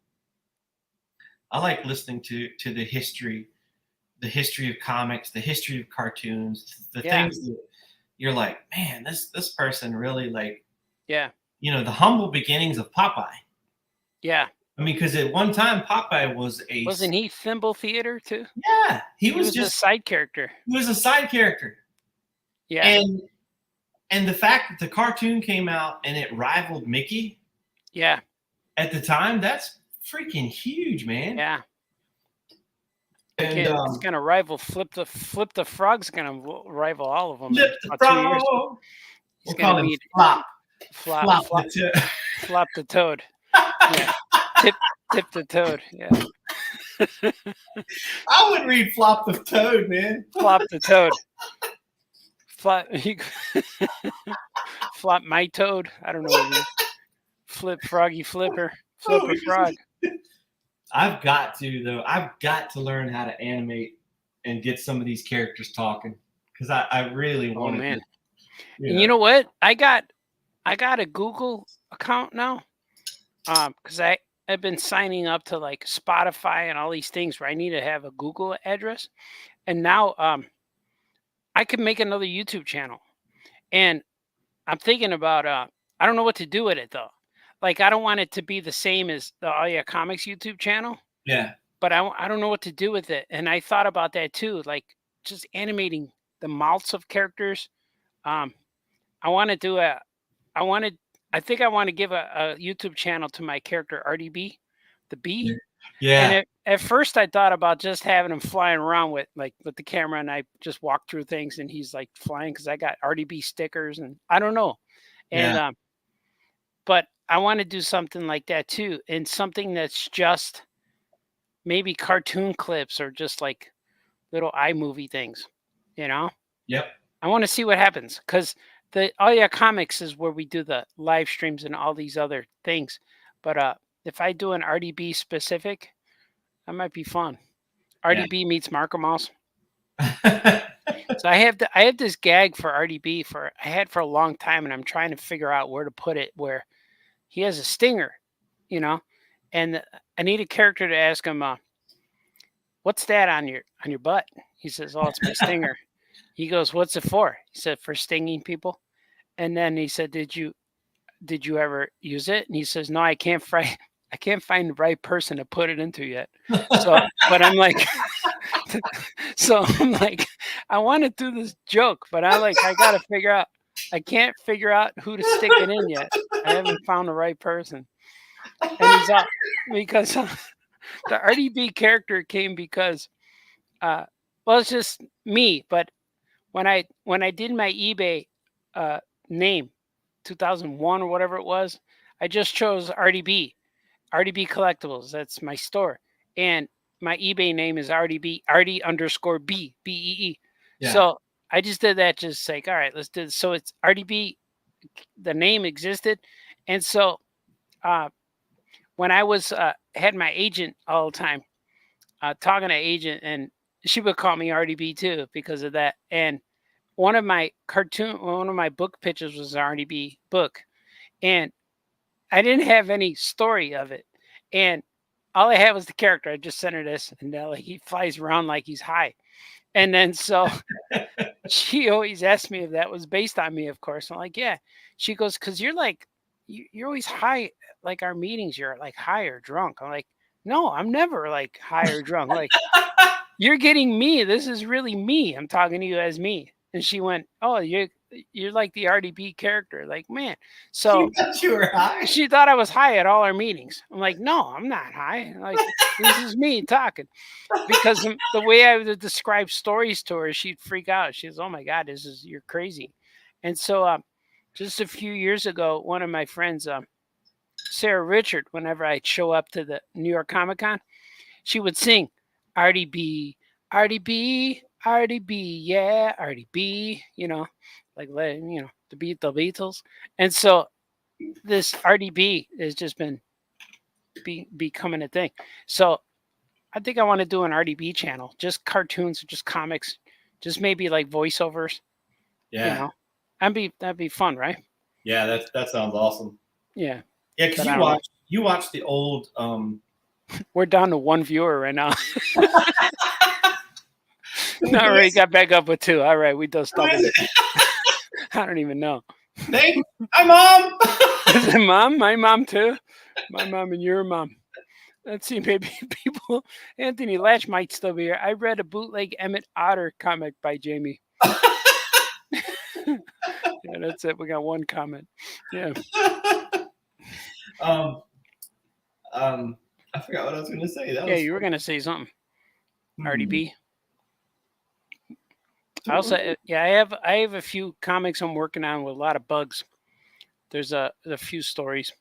I like listening to the history of comics, the history of cartoons, the Yeah. things that you're like, man, this person really like, Yeah. you know, the humble beginnings of Popeye. Yeah. I mean, because at one time Popeye was Wasn't he Thimble Theater too? yeah, he was a just side character. he was a side character. Yeah. And the fact that the cartoon came out and it rivaled Mickey Yeah. at the time, that's freaking huge, man. Yeah. And It's gonna rival Flip the Frog's gonna rival all of them. Flip the in about 2 years. frog. He's We'll call gonna him meet Flop Flop the Toad. Yeah. Tip the Toad. Yeah. I would read Flop the Toad, man. Flop the Toad. Flop my Toad. I don't know what it is. Flip Froggy Flipper. Flipper Frog. I've got to learn how to animate and get some of these characters talking because I really want man. to. And you know what? I got a Google account now. Because I've been signing up to like Spotify and all these things where I need to have a Google address. And now I could make another YouTube channel. And I'm thinking about I don't know what to do with it though. Like I don't want it to be the same as the All Yeah Comics YouTube channel. Yeah. But I don't know what to do with it. And I thought about that too, like just animating the mouths of characters. I want to do I think I want to give a YouTube channel to my character Artie Bee, the bee. Yeah. And at first I thought about just having him flying around with the camera and I just walk through things and he's like flying because I got Artie Bee stickers and I don't know. And but I want to do something like that too, and something that's just maybe cartoon clips or just like little iMovie things, you know? Yep. I want to see what happens because the Oh Yeah Comics is where we do the live streams and all these other things. But if I do an Artie B specific, that might be fun. Artie B meets Marco Mouse. So I have this gag for Artie B I had for a long time, and I'm trying to figure out where to put it where he has a stinger, you know, and I need a character to ask him, what's that on your butt? He says, oh, it's my stinger. He goes, what's it for? He said, for stinging people. And then he said, did you ever use it? And he says, no, I can't find the right person to put it into yet. So, but I'm like, I want to do this joke, but I got to figure out, I can't figure out who to stick it in yet. I haven't found the right person. And he's up because the Artie B character came because, well, it's just me. But when I did my eBay name, 2001 or whatever it was, I just chose Artie Bee Collectibles. That's my store. And my eBay name is Artie _B, BEE. Yeah. So I just did that, just like, all right, let's do this. So it's Artie B. The name existed. And so when I was had my agent all the time, talking to agent, and she would call me Artie B too because of that. And one of my book pitches was an Artie B book. And I didn't have any story of it. And all I had was the character. I just sent her this, and he flies around like he's high. And then so she always asked me if that was based on me, of course. I'm like, yeah. She goes, because you're like, you're always high, like our meetings, you're like high or drunk. I'm like, no, I'm never like high or drunk. Like, you're getting me. This is really me. I'm talking to you as me. And she went, oh, you're like the Artie B character. Like, man. So She thought you were high. she thought I was high at all our meetings. I'm like, no, I'm not high. Like, this is me talking. Because the way I would describe stories to her, she'd freak out. She's, oh my God, you're crazy. And so just a few years ago, one of my friends, Sarah Richard, whenever I'd show up to the New York Comic Con, she would sing, Artie B, Artie B, Artie B, yeah, Artie B, you know. like to beat the Beatles. And so this Artie Bee has just been becoming a thing. So I think I want to do an Artie Bee channel, just cartoons, just comics, just maybe like voiceovers. Yeah. That'd be fun, right? Yeah, that sounds awesome. Yeah. Yeah, because you watch the old We're down to one viewer right now. No, already got back up with 2. All right, we just doubled it. I don't even know. Hey, hi mom. Is it mom? My mom too? My mom and your mom. Let's see, maybe people. Anthony Latch might still be here. I read a bootleg Emmett Otter comic by Jamie. Yeah, that's it. We got one comment. Yeah. I forgot what I was going to say. You were going to say something. Artie Bee. Hmm. Also, I have a few comics I'm working on with a lot of bugs. There's a few stories.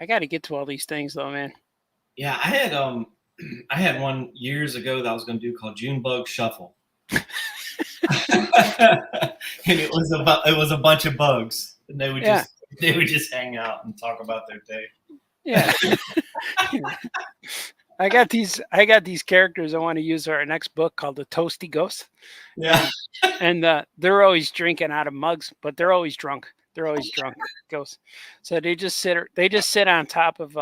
I got to get to all these things though, man. Yeah, I had one years ago that I was going to do called Junebug Shuffle. And it was a bunch of bugs, and they would just hang out and talk about their day. Yeah. I got these characters I want to use for our next book called The Toasty Ghost. Yeah. And they're always drinking out of mugs, but they're always drunk. They're always drunk ghosts. So they just sit on top of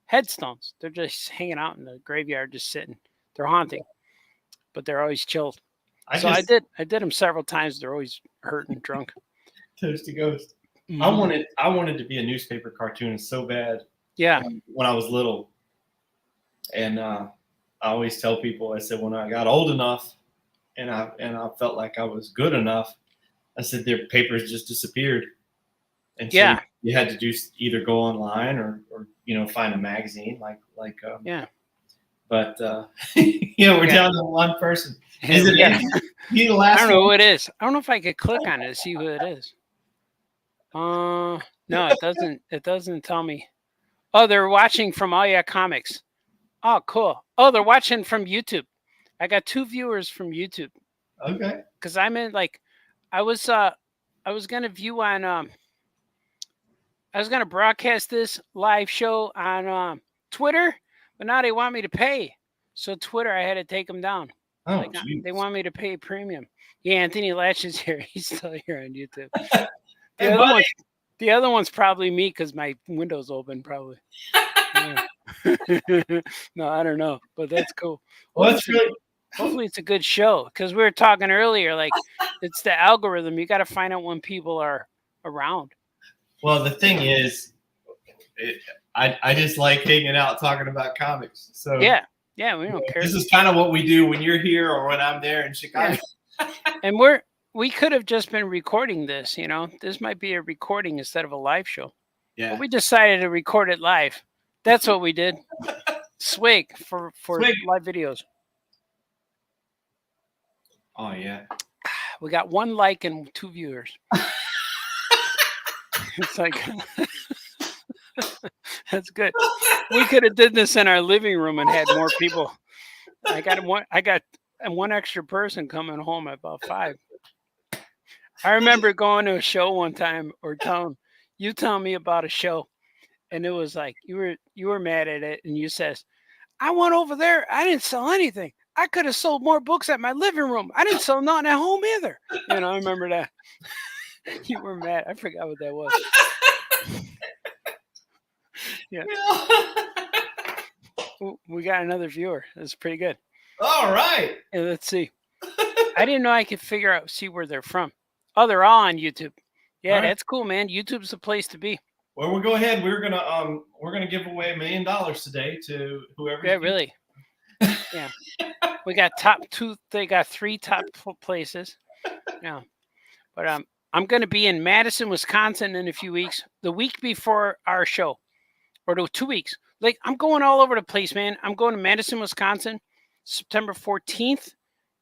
headstones. They're just hanging out in the graveyard, just sitting. They're haunting, but they're always chilled. I did them several times. They're always hurt and drunk. Toasty Ghost. Mm-hmm. I wanted to be a newspaper cartoonist so bad. Yeah. When I was little, and I always tell people, I said when I got old enough, and I felt like I was good enough, I said their papers just disappeared, and so you had to do either go online or find a magazine like yeah. But we're down to one person. Is it he the last? I don't know who it is. I don't know if I could click on it to see who it is. No, it doesn't. It doesn't tell me. Oh, they're watching from All Yeah Comics. Oh, cool. Oh, they're watching from YouTube. I got 2 viewers from YouTube. Okay. Because I'm in I was gonna view on I was gonna broadcast this live show on Twitter, but now they want me to pay. So Twitter, I had to take them down. Oh, they want me to pay premium. Yeah, Anthony Latch is here. He's still here on YouTube. The other one's probably me because my window's open, probably. No, I don't know, but that's cool. Well, that's really. Hopefully it's a good show because we were talking earlier. Like it's the algorithm. You got to find out when people are around. Well, the thing is, I just like hanging out talking about comics. So yeah, we don't care. This is kind of what we do when you're here or when I'm there in Chicago. Yeah. And we could have just been recording this. This might be a recording instead of a live show. Yeah. But we decided to record it live. That's what we did. Swig for Swig. Live videos. Oh yeah. We got 1 like and 2 viewers. It's like that's good. We could have did this in our living room and had more people. I got one extra person coming home at about 5. I remember going to a show one time or telling me about a show, and it was like you were mad at it, and you says, "I went over there. I didn't sell anything. I could have sold more books at my living room. I didn't sell nothing at home either." I remember that. You were mad. I forgot what that was. Yeah. We got another viewer. That's pretty good. All right. And let's see. I didn't know I could see where they're from. Oh, they're all on YouTube. Yeah, right. That's cool, man. YouTube's the place to be. Well, we'll go ahead. We're gonna give away $1 million today to whoever. Yeah, really. Yeah. We got top 2. They got 3 top places. Yeah. But I'm going to be in Madison, Wisconsin in a few weeks. The week before our show, or 2 weeks. Like I'm going all over the place, man. I'm going to Madison, Wisconsin, September 14th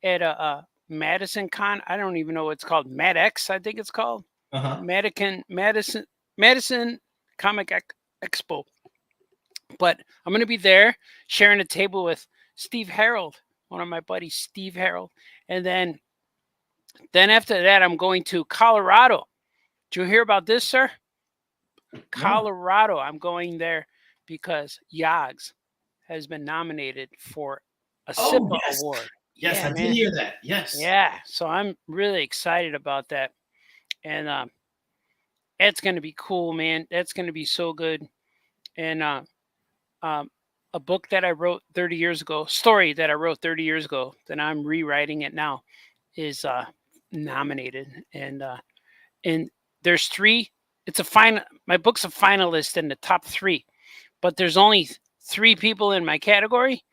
at a Madison Con. I don't even know what it's called. MadX, I think it's called. Madison Comic Expo. But I'm going to be there sharing a table with Steve Harold, one of my buddies, Steve Harold. And then Then after that, I'm going to Colorado. Did you hear about this, sir? Colorado. I'm going there because Yogs has been nominated for a Oh, SIPA yes. award. Yes, Yeah, I man. did hear that. Yes. Yeah, so I'm really excited about that, and it's going to be cool, man. That's going to be so good. And a book that I wrote 30 years ago, story that I wrote 30 years ago, that I'm rewriting it now, is nominated, and there's 3. It's a final. My book's a finalist in the top 3, but there's only 3 people in my category,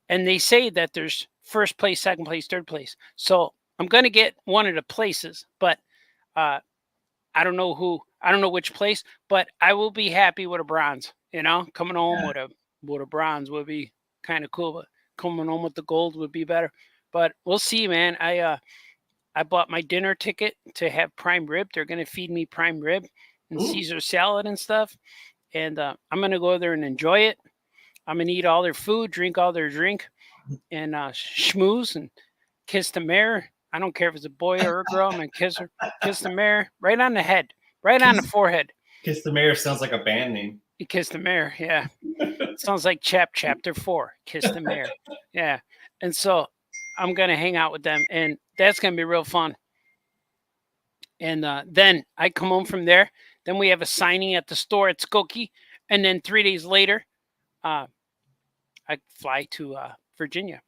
and they say that there's first place, second place, third place. So I'm going to get one of the places, but I don't know who. I don't know which place, but I will be happy with a bronze. Coming home with a bronze would be kind of cool, but coming home with the gold would be better. But we'll see, man. I bought my dinner ticket to have prime rib. They're going to feed me prime rib and Caesar salad and stuff, and I'm going to go there and enjoy it. I'm going to eat all their food, drink all their drink, and schmooze and kiss the mayor. I don't care if it's a boy or a girl. I'm going to kiss the mayor right on the head, right on the forehead. Kiss the Mayor sounds like a band name. You kiss the mayor, yeah. Sounds like chapter 4, kiss the mayor. Yeah. And so I'm going to hang out with them, and that's going to be real fun. And then I come home from there. Then we have a signing at the store at Skokie. And then 3 days later, I fly to Virginia.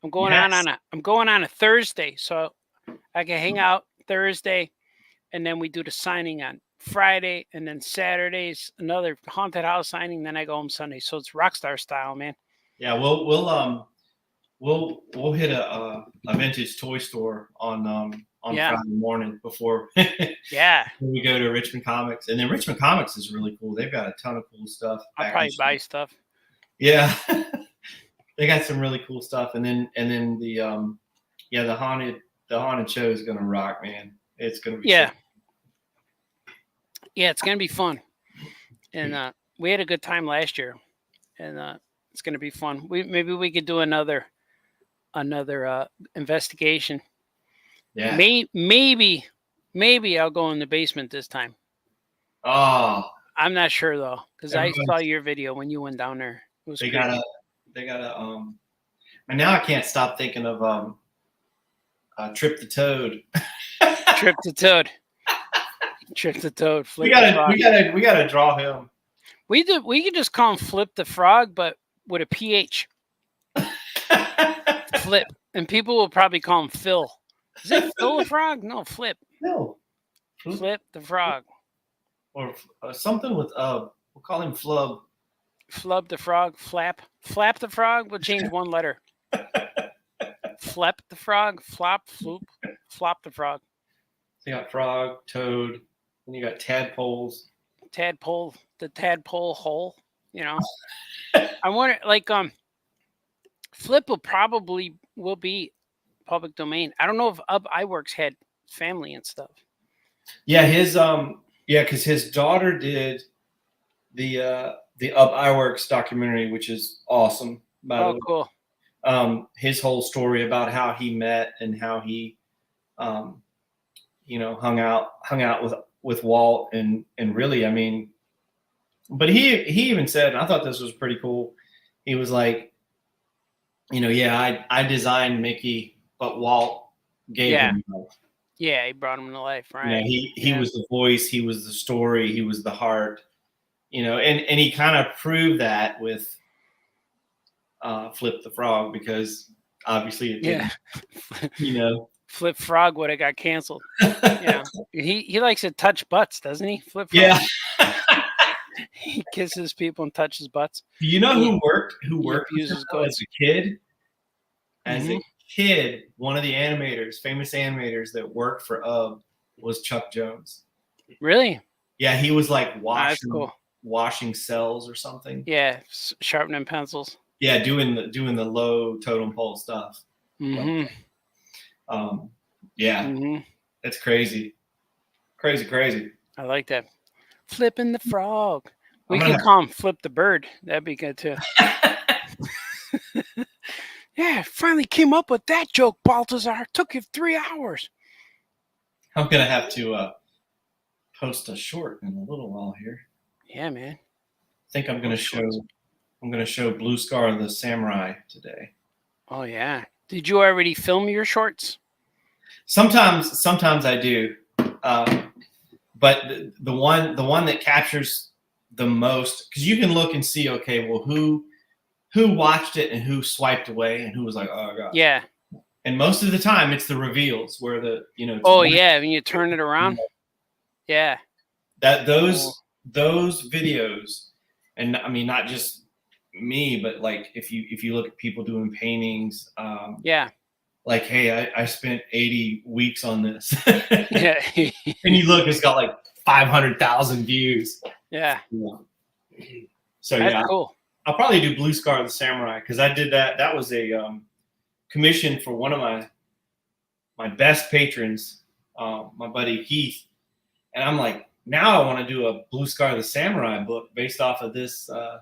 I'm going on a Thursday, so I can hang out Thursday, and then we do the signing on Friday, and then Saturday's another haunted house signing. Then I go home Sunday, so it's rockstar style, man. Yeah, we'll hit a vintage toy store on Friday morning before we go to Richmond Comics, and then Richmond Comics is really cool. They've got a ton of cool stuff. I'll probably buy stuff. Yeah, they got some really cool stuff, and then the haunted show is gonna rock, man. It's gonna be Yeah, it's gonna be fun, and we had a good time last year, and it's gonna be fun. Maybe we could do another investigation. Yeah, maybe I'll go in the basement this time. Oh, I'm not sure though, because I saw your video when you went down there. It was they gotta and now I can't stop thinking of Trip the Toad. Trip the Toad. Trip the Toad. We gotta draw him. We could just call him Flip the Frog, but with a PH. Flip, and people will probably call him Phil. Is it Phil the Frog? No, Flip. No, Flip the Frog. Or something with we'll call him Flub. Flub the Frog. Flap the Frog. We'll change one letter. Flep the Frog. Flop, floop, flop the Frog. So you got Frog, Toad, and you got Tadpoles. Tadpole, the tadpole hole. I wonder, Flip will be public domain. I don't know if Up Iworks had family and stuff. Yeah, because his daughter did the Up Iworks documentary, which is awesome. By the way. Cool. His whole story about how he met and how he, hung out with Walt and really, I mean, but he even said, and I thought this was pretty cool. He was like, I designed Mickey, but Walt gave him life. Yeah, he brought him to life, right? He was the voice, he was the story, he was the heart, and he kind of proved that with Flip the Frog, because obviously it didn't, Flip Frog would have got canceled. He likes to touch butts, doesn't he? Flip Frog. Yeah. He kisses people and touches butts. Do you know who worked as a kid? As a kid, one of the famous animators that worked for UB was Chuck Jones. Really? Yeah, he was like cool. washing cells or something. Yeah, sharpening pencils. Yeah, doing the low totem pole stuff. Mm-hmm. That's crazy. Crazy. I like that. Flipping the frog. We can call him Flip the Bird. That'd be good too. Yeah, finally came up with that joke, Baltazar. Took you 3 hours. I'm gonna have to post a short in a little while here. Yeah, man. I think I'm gonna show Blue Scar the Samurai today. Oh yeah. Did you already film your shorts? Sometimes I do, but the one that captures the most, because you can look and see, okay, well, who watched it and who swiped away and who was like, oh god. Yeah. And most of the time, it's the reveals where Oh yeah, when you turn it around. Yeah. That those videos, and I mean not just me, but like if you look at people doing paintings, yeah. Like, hey, I spent 80 weeks on this. Yeah. And you look, it's got like 500,000 views. Yeah. So That's yeah, cool. I'll probably do Blue Scar the Samurai because I did that. That was a commission for one of my best patrons, my buddy Heath. And I'm like, now I want to do a Blue Scar the Samurai book based off of this. I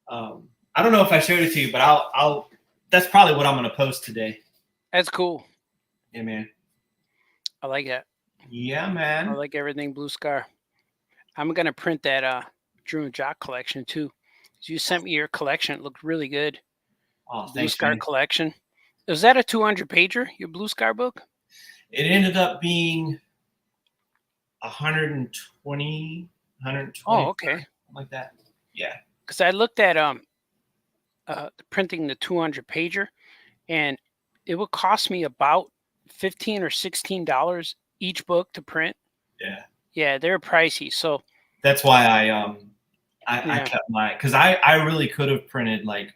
don't know if I showed it to you, but I'll. That's probably what I'm going to post today. That's cool. Yeah, man. I like that. Yeah, man. I like everything Blue Scar. I'm gonna print that Drew and Jock collection too. You sent me your collection. It looked really good. Oh, Blue thanks, Scar man. collection. Was that a 200 pager? Your Blue Scar book? It ended up being 120. Oh, okay. Something like that. Yeah. Because I looked at printing the 200 pager, and it would cost me about $15 or $16 each book to print. Yeah. Yeah, they're pricey. So that's why I kept my, because I really could have printed, like,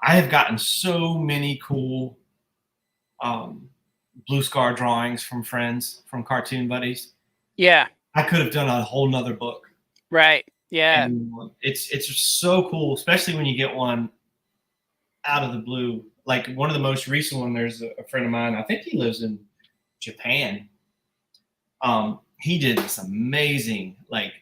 I have gotten so many cool Blue Scar drawings from friends, from cartoon buddies. Yeah. I could have done a whole nother book. Right. Yeah. And it's just so cool, especially when you get one out of the blue. Like one of the most recent one, there's a friend of mine, I think he lives in Japan. He did this amazing, like,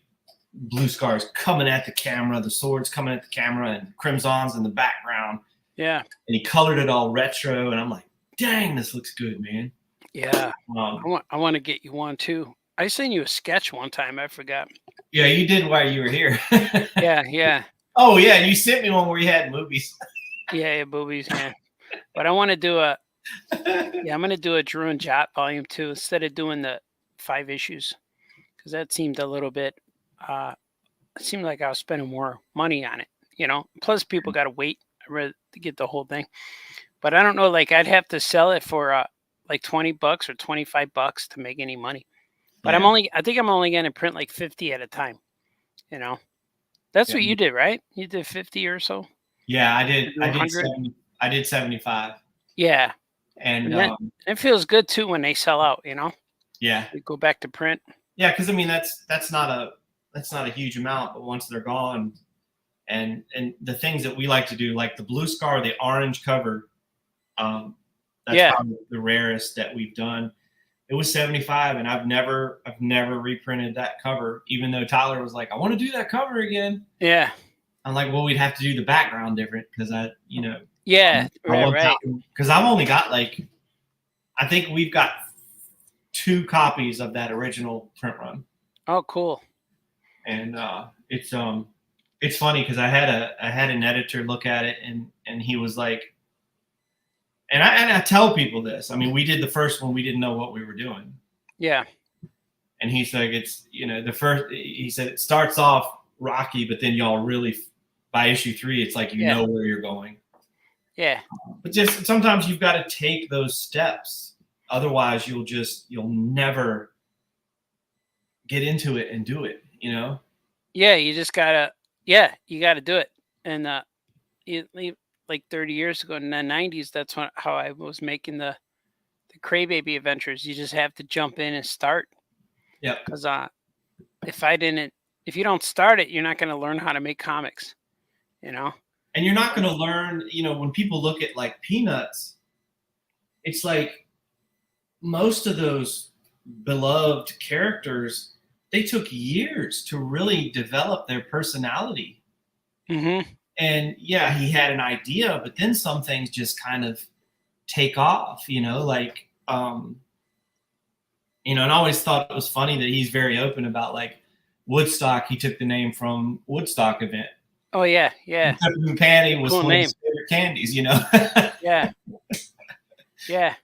Blue Scars coming at the camera, the swords coming at the camera, and crimsons in the background. Yeah. And he colored it all retro, and I'm like, dang, this looks good, man. Yeah. I want to get you one too. I sent you a sketch one time. I forgot. Yeah, you did while you were here. Yeah. Oh, yeah, and you sent me one where you had movies. Yeah, boobies, yeah. But I want to do I'm going to do a Drew and Jot volume 2 instead of doing the 5 issues, because that seemed a little bit, it seemed like I was spending more money on it, Plus, people got to wait to get the whole thing. But I don't know, like, I'd have to sell it for like $20 or $25 to make any money. But yeah. I think I'm only going to print like 50 at a time. That's what you did, right? You did 50 or so. Yeah, I did. I did 75. Yeah, and it feels good too when they sell out. Yeah, we go back to print. Yeah, because I mean that's not a huge amount, but once they're gone, and the things that we like to do, like the Blue Scar, the orange cover, that's probably the rarest that we've done. It was 75, and I've never reprinted that cover, even though Tyler was like, I want to do that cover again. Yeah. I'm like, well, we'd have to do the background different because Yeah, right. Because I've only got I think we've got 2 copies of that original print run. Oh, cool. And it's funny because I had an editor look at it, and he was like, and I tell people this. I mean, we did the first one, we didn't know what we were doing. Yeah. And he's like, it's he said it starts off rocky, but then y'all really, by issue 3, it's like you know where you're going. Yeah. But just sometimes you've got to take those steps. Otherwise, you'll never get into it and do it, Yeah, you just gotta you gotta do it. And like 30 years ago in the 90s, that's how I was making the Crybaby adventures. You just have to jump in and start. Yeah. Because if you don't start it, you're not going to learn how to make comics, And you're not going to learn, when people look at like Peanuts, it's like most of those beloved characters, they took years to really develop their personality. Mm-hmm. And yeah, he had an idea, but then some things just kind of take off, like and I always thought it was funny that he's very open about like Woodstock. He took the name from Woodstock event. Oh yeah, yeah. Peppermint Patty was Cool one of name. his favorite candies, Yeah. Yeah.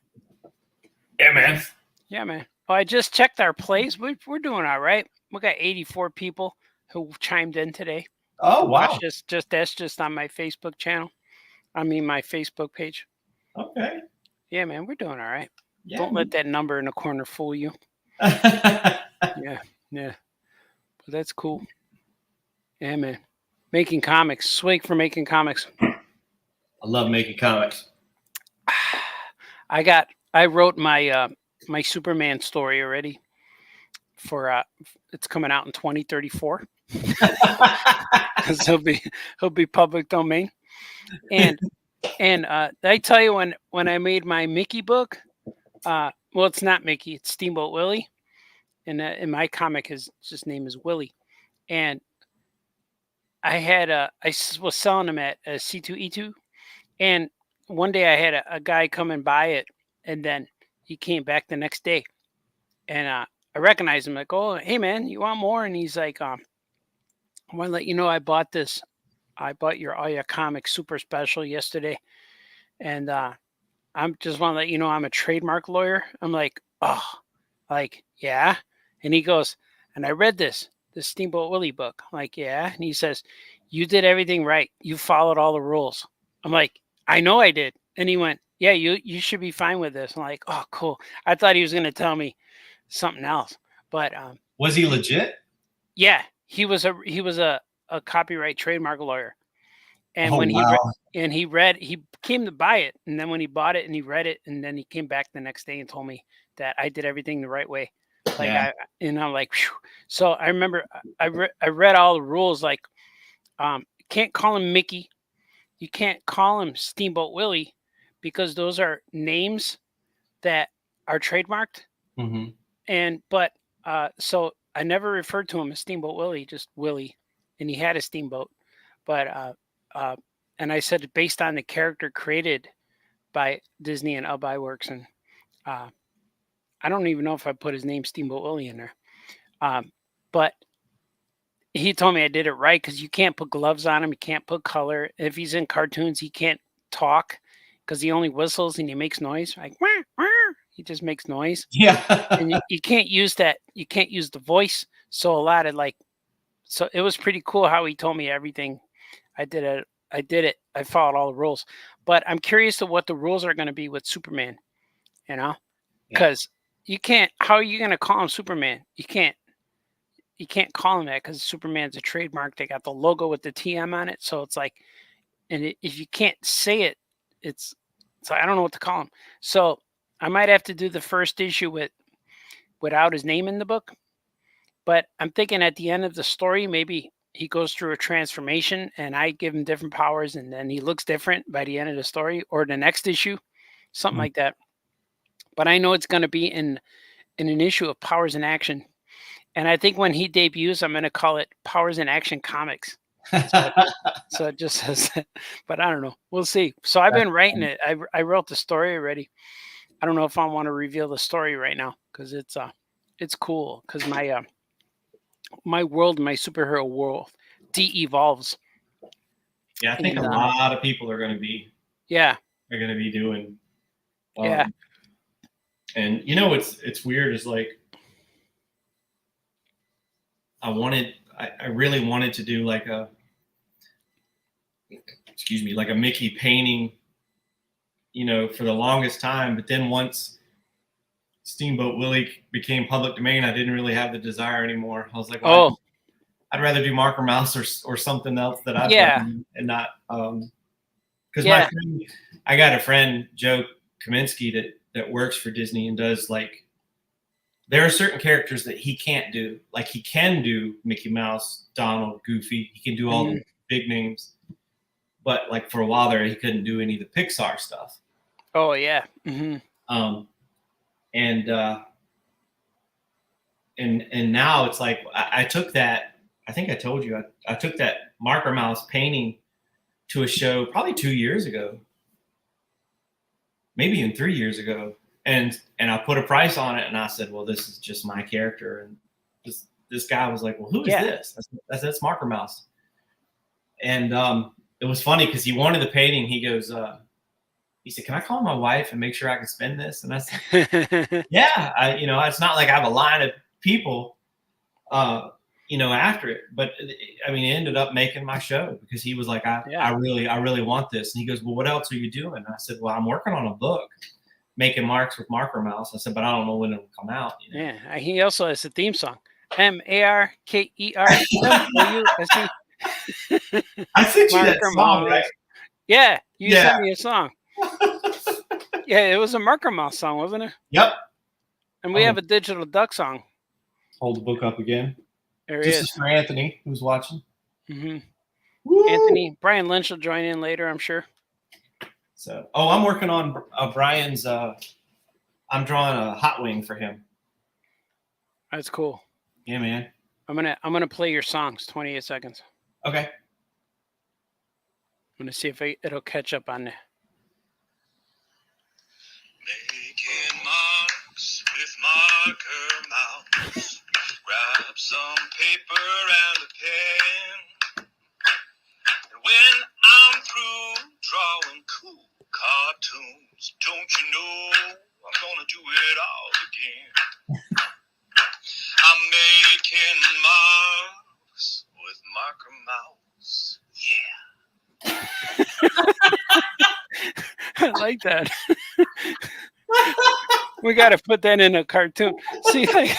Yeah, man. Yeah, man. Oh, I just checked our plays. We're doing all right. We got 84 people who chimed in today. Oh, wow. Watch this. That's just on my Facebook channel. I mean, my Facebook page. Okay. Yeah, man, we're doing all right. Yeah, Don't let that number in the corner fool you. that. Yeah, yeah. But that's cool. Yeah, man. Making comics. Swig for making comics. I love making comics. I wrote my my Superman story already for it's coming out in 2034. Because he'll be public domain. And I tell you, when I made my Mickey book, well, it's not Mickey, it's Steamboat Willie. And in my comic, his name is Willie. And I was selling them at C2E2. And one day I had a guy come and buy it. And then he came back the next day. And I recognized him, like, oh, hey, man, you want more? And he's like, I want to let you know I bought this. I bought all your comics super special yesterday. And I'm just want to let you know I'm a trademark lawyer. I'm like, oh, like, yeah. And he goes, and I read this Steamboat Willie book. I'm like, yeah. And he says, you did everything right. You followed all the rules. I'm like, I know I did. And he went, yeah, you should be fine with this. I'm like, oh, cool. I thought he was going to tell me something else. But Was he legit? yeah, he was a copyright trademark lawyer. And Oh, when wow. he came to buy it, and then when he bought it and he read it, and then he came back the next day and told me that I did everything the right way. Like Yeah. I'm like, phew. So I remember I read all the rules. Like, can't call him Mickey, you can't call him Steamboat Willie, because those are names that are trademarked. Mm-hmm. But so I never referred to him as Steamboat Willie, just Willie, and he had a steamboat. But and I said based on the character created by Disney and Ub Iwerks, and I don't even know if I put his name Steamboat Willie in there. But he told me I did it right, because you can't put gloves on him, you can't put color. If he's in cartoons, he can't talk because he only whistles and he makes noise, like wah, wah. He just makes noise. Yeah. And you can't use that. You can't use the voice. So a lot of so it was pretty cool how he told me everything. I did it. I followed all the rules. But I'm curious to what the rules are going to be with Superman, because you can't. How are you going to call him Superman? You can't call him that, because Superman's a trademark. They got the logo with the TM on it. So it's like, and if you can't say it, so I don't know what to call him. So I might have to do the first issue without his name in the book. But I'm thinking at the end of the story, maybe he goes through a transformation and I give him different powers, and then he looks different by the end of the story, or the next issue, something like that. But I know it's going to be in an issue of Powers in Action. And I think when he debuts, I'm going to call it Powers in Action Comics. So it just says that. But I don't know. We'll see. So I've been writing it. I wrote the story already. I don't know if I want to reveal the story right now, because it's cool, because my world, my superhero world, de-evolves. Yeah, I think a lot of people are going to be doing. Yeah. And it's weird. Is like I really wanted to do like a Mickey painting, for the longest time. But then once Steamboat Willie became public domain, I didn't really have the desire anymore. I was like, well, I'd rather do Marker Mouse or something else that I've done, and not because I got a friend, Joe Kaminsky, that works for Disney and does like, there are certain characters that he can't do. Like he can do Mickey Mouse, Donald, Goofy. He can do all the big names, but like for a while there, he couldn't do any of the Pixar stuff. Oh yeah. Mm-hmm. And now it's like I took that. I think I told you I took that Marker Mouse painting to a show probably 2 years ago, maybe even 3 years ago, and I put a price on it, and I said, well, this is just my character. And this guy was like, well, who is this? That's Marker Mouse. And it was funny because he wanted the painting. He goes, he said, can I call my wife and make sure I can spend this? And I said, yeah, it's not like I have a line of people, after it. But I mean, it ended up making my show because he was like, I really want this. And he goes, well, what else are you doing? And I said, well, I'm working on a book, making marks with Marker Mouse. I said, but I don't know when it'll come out. Yeah, he also has a theme song. MARKERMOUSE. I sent you that Marker song, Mouse. right? Yeah, you sent me a song. Yeah, it was a Marker Mouse song, wasn't it? Yep. And we have a Digital Duck song. Hold the book up again. There This he is for Anthony, who's watching. Mm-hmm. Anthony, Brian Lynch will join in later, I'm sure. So, I'm working on Brian's. I'm drawing a hot wing for him. That's cool. Yeah, man. I'm gonna play your songs. 28 seconds. Okay. I'm gonna see if it'll catch up on there. Making marks with Marker Mouse. Grab some paper and a pen. And when I'm through drawing cool cartoons, don't you know I'm gonna do it all again. I'm making marks with Marker Mouse. Yeah. I like that. We got to put that in a cartoon. See, like,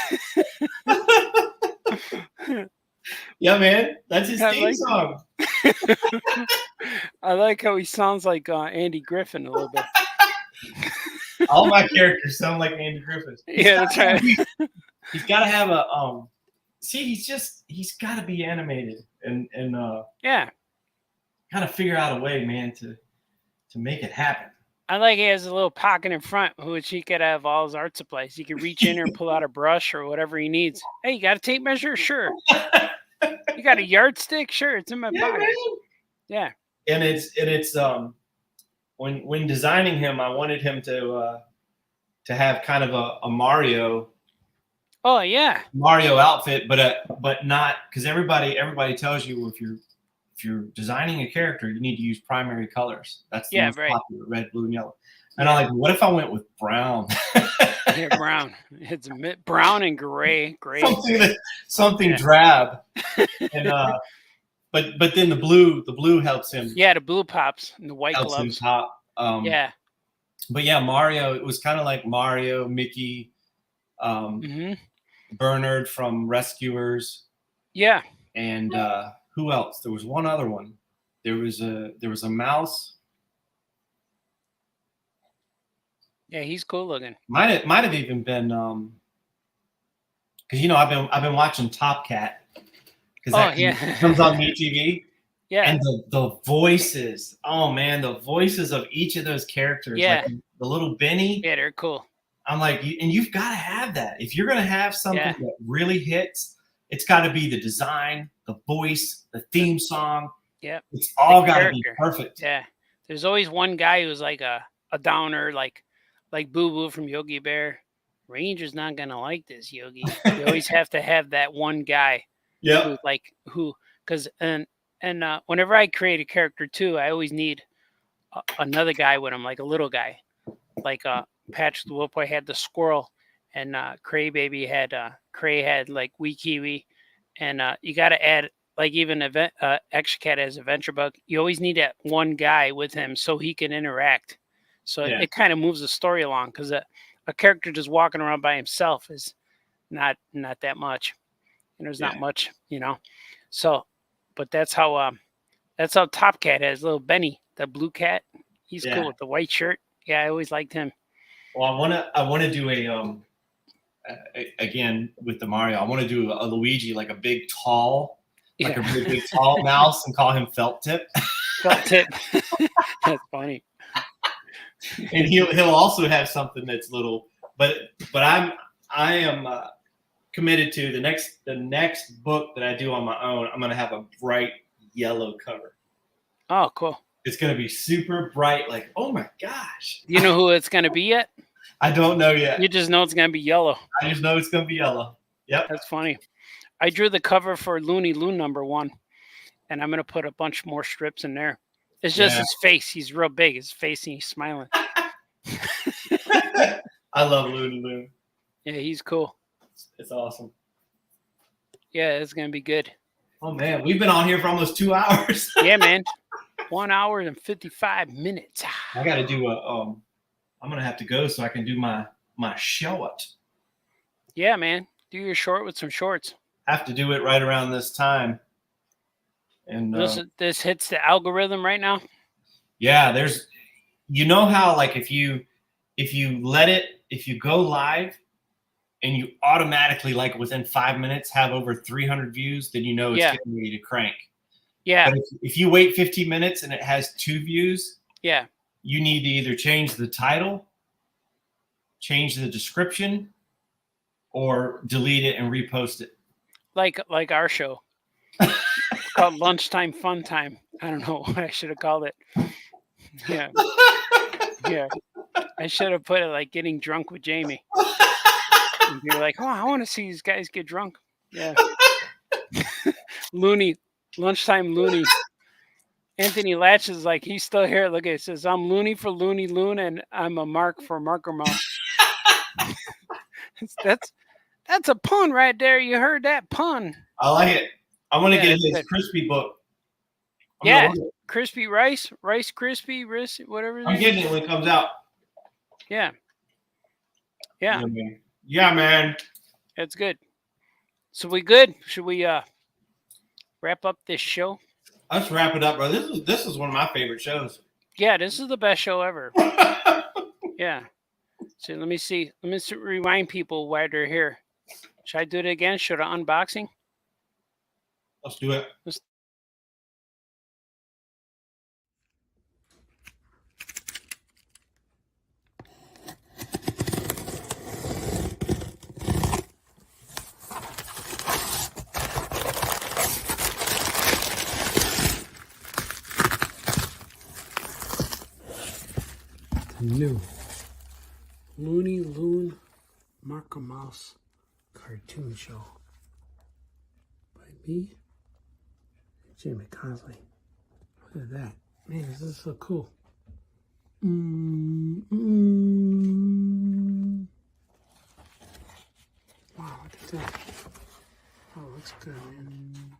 yeah, man, that's his I theme like song. I like how he sounds like Andy Griffin a little bit. All my characters sound like Andy Griffin. Yeah, that's right. He's got to have a he's got to be animated and Yeah, kind of figure out a way, man, to make it happen. I like he has a little pocket in front, which he could have all his art supplies. He could reach in there and pull out a brush or whatever he needs. Hey, you got a tape measure? Sure. You got a yardstick? Sure, it's in my pocket. Man. Yeah. And it's when designing him, I wanted him to have kind of a Mario. Oh yeah. Mario outfit, but not because everybody tells you if you're designing a character, you need to use primary colors. That's the most popular, red, blue, and yellow. And I'm like, what if I went with brown? Yeah, brown. It's brown and gray. Something drab. And but then the blue helps him. Yeah, the blue pops and the white helps gloves. him pop. Yeah. But yeah, Mario. It was kind of like Mario, Mickey, Bernard from Rescuers. Yeah. And who else? There was one other one. There was a mouse. Yeah, he's cool looking. Might have even been because I've been watching Top Cat because that comes on MeTV. Yeah. And the voices. Oh man, the voices of each of those characters. Yeah. Like the little Benny. Yeah, they're cool. I'm like, you've got to have that. If you're gonna have something that really hits, it's got to be the design, the voice, the theme song. Yeah. It's all got to be perfect. Yeah. There's always one guy who's like a downer, like Boo Boo from Yogi Bear. Ranger's not gonna like this, Yogi. You always have to have that one guy. Yeah. Because whenever I create a character too, I always need another guy with him, like a little guy, like Patrick the Wolf Boy had the squirrel, and Cray Baby had like Wee Kiwi, and you got to add like even Extra Cat as a Venture Bug. You always need that one guy with him so he can interact. So it kind of moves the story along, because a character just walking around by himself is not that much, and there's not much, So, but that's how Top Cat has little Benny, the blue cat. He's cool with the white shirt. Yeah, I always liked him. Well, I want to do again with the Mario. I want to do a Luigi, like a big tall, like a really big tall mouse, and call him Felt Tip. Felt Tip. That's funny. And he'll also have something that's little, but I am committed to the next book that I do on my own. I'm gonna have a bright yellow cover. Oh, cool. It's gonna be super bright, like, oh my gosh. You know who it's gonna be yet? I don't know yet. You just know it's gonna be yellow. I just know it's gonna be yellow. Yep. That's funny. I drew the cover for Looney Loon #1, and I'm gonna put a bunch more strips in there. It's just his face. He's real big. His face, and he's smiling. I love Looney Loon. Yeah, he's cool. It's awesome. Yeah, it's gonna be good. Oh man, we've been on here for almost 2 hours. Yeah, man. 1 hour and 55 minutes. I got to do I'm gonna have to go so I can do my short. Yeah, man. Do your short with some shorts. Have to do it right around this time. And This hits the algorithm right now. yeah, there's, you know how like if you go live and you automatically like within 5 minutes have over 300 views, then you know it's getting ready to crank. Yeah. But if you wait 15 minutes and it has 2 views, Yeah. you need to either change the title, change the description, or delete it and repost it. Like our show. It's called Lunchtime Funtime. I don't know what I should have called it. Yeah. Yeah. I should have put it like Getting Drunk with Jamie. And be like, oh, I want to see these guys get drunk. Yeah. Looney. Lunchtime Looney. Anthony Latch is like, he's still here. Look, it says, I'm Looney for Looney Loon, and I'm a Mark for Marker Mouse. That's a pun right there. You heard that pun. I like it. I want to get his crispy book. Crispy Rice Crispy, whatever. I'm getting it when it comes out. Yeah. Yeah, man. That's good. So we good? Should we wrap up this show? Let's wrap it up, bro. This is one of my favorite shows. Yeah, this is the best show ever. Yeah. So let me see. Let me remind people why they're here. Should I do it again? Should I unboxing? Let's do it. New Looney Loon Marker Mouse cartoon show by me and Jamie Cosley. Look at that. Man, this is so cool. Wow, look at that. Oh, looks good, man.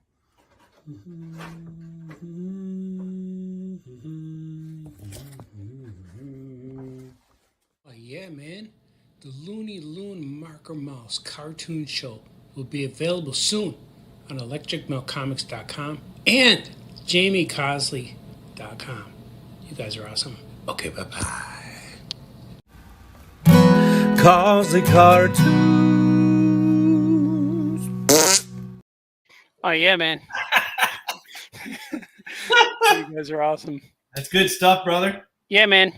Oh yeah, man. The Looney Loon Marker Mouse cartoon show will be available soon on electricmilkcomics.com and jamiecosley.com. You guys are awesome. Okay, bye-bye. Cosley Cartoons. Oh yeah, man. You guys are awesome. That's good stuff, brother. Yeah, man.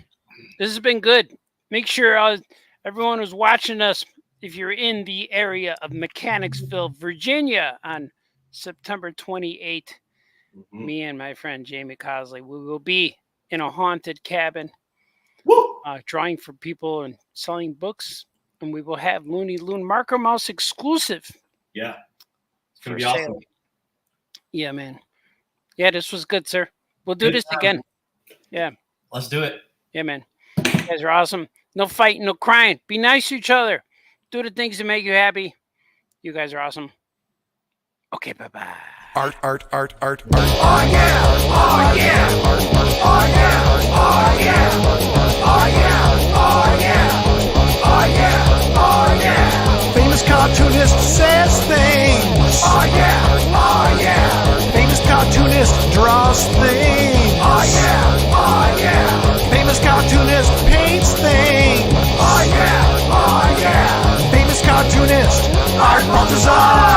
This has been good. Make sure everyone who's watching us, if you're in the area of Mechanicsville, Virginia, on September 28th, me and my friend Jamie Cosley, we will be in a haunted cabin, drawing for people and selling books, and we will have Looney Loon Marker Mouse exclusive. Yeah. It's going to be awesome. Yeah, man. Yeah, this was good, sir. We'll do this again. Yeah. Let's do it. Yeah, man. You guys are awesome. No fighting, no crying. Be nice to each other. Do the things that make you happy. You guys are awesome. Okay, bye-bye. Art. Oh yeah! Oh yeah! Oh yeah! Oh yeah! Oh yeah! Oh yeah! Oh yeah! Oh yeah! Famous cartoonist says things. Oh yeah! Oh yeah! Famous cartoonist draws things. Oh yeah! Oh yeah! Famous cartoonist paints things. Oh yeah! Oh yeah! Famous cartoonist Art Balthazar!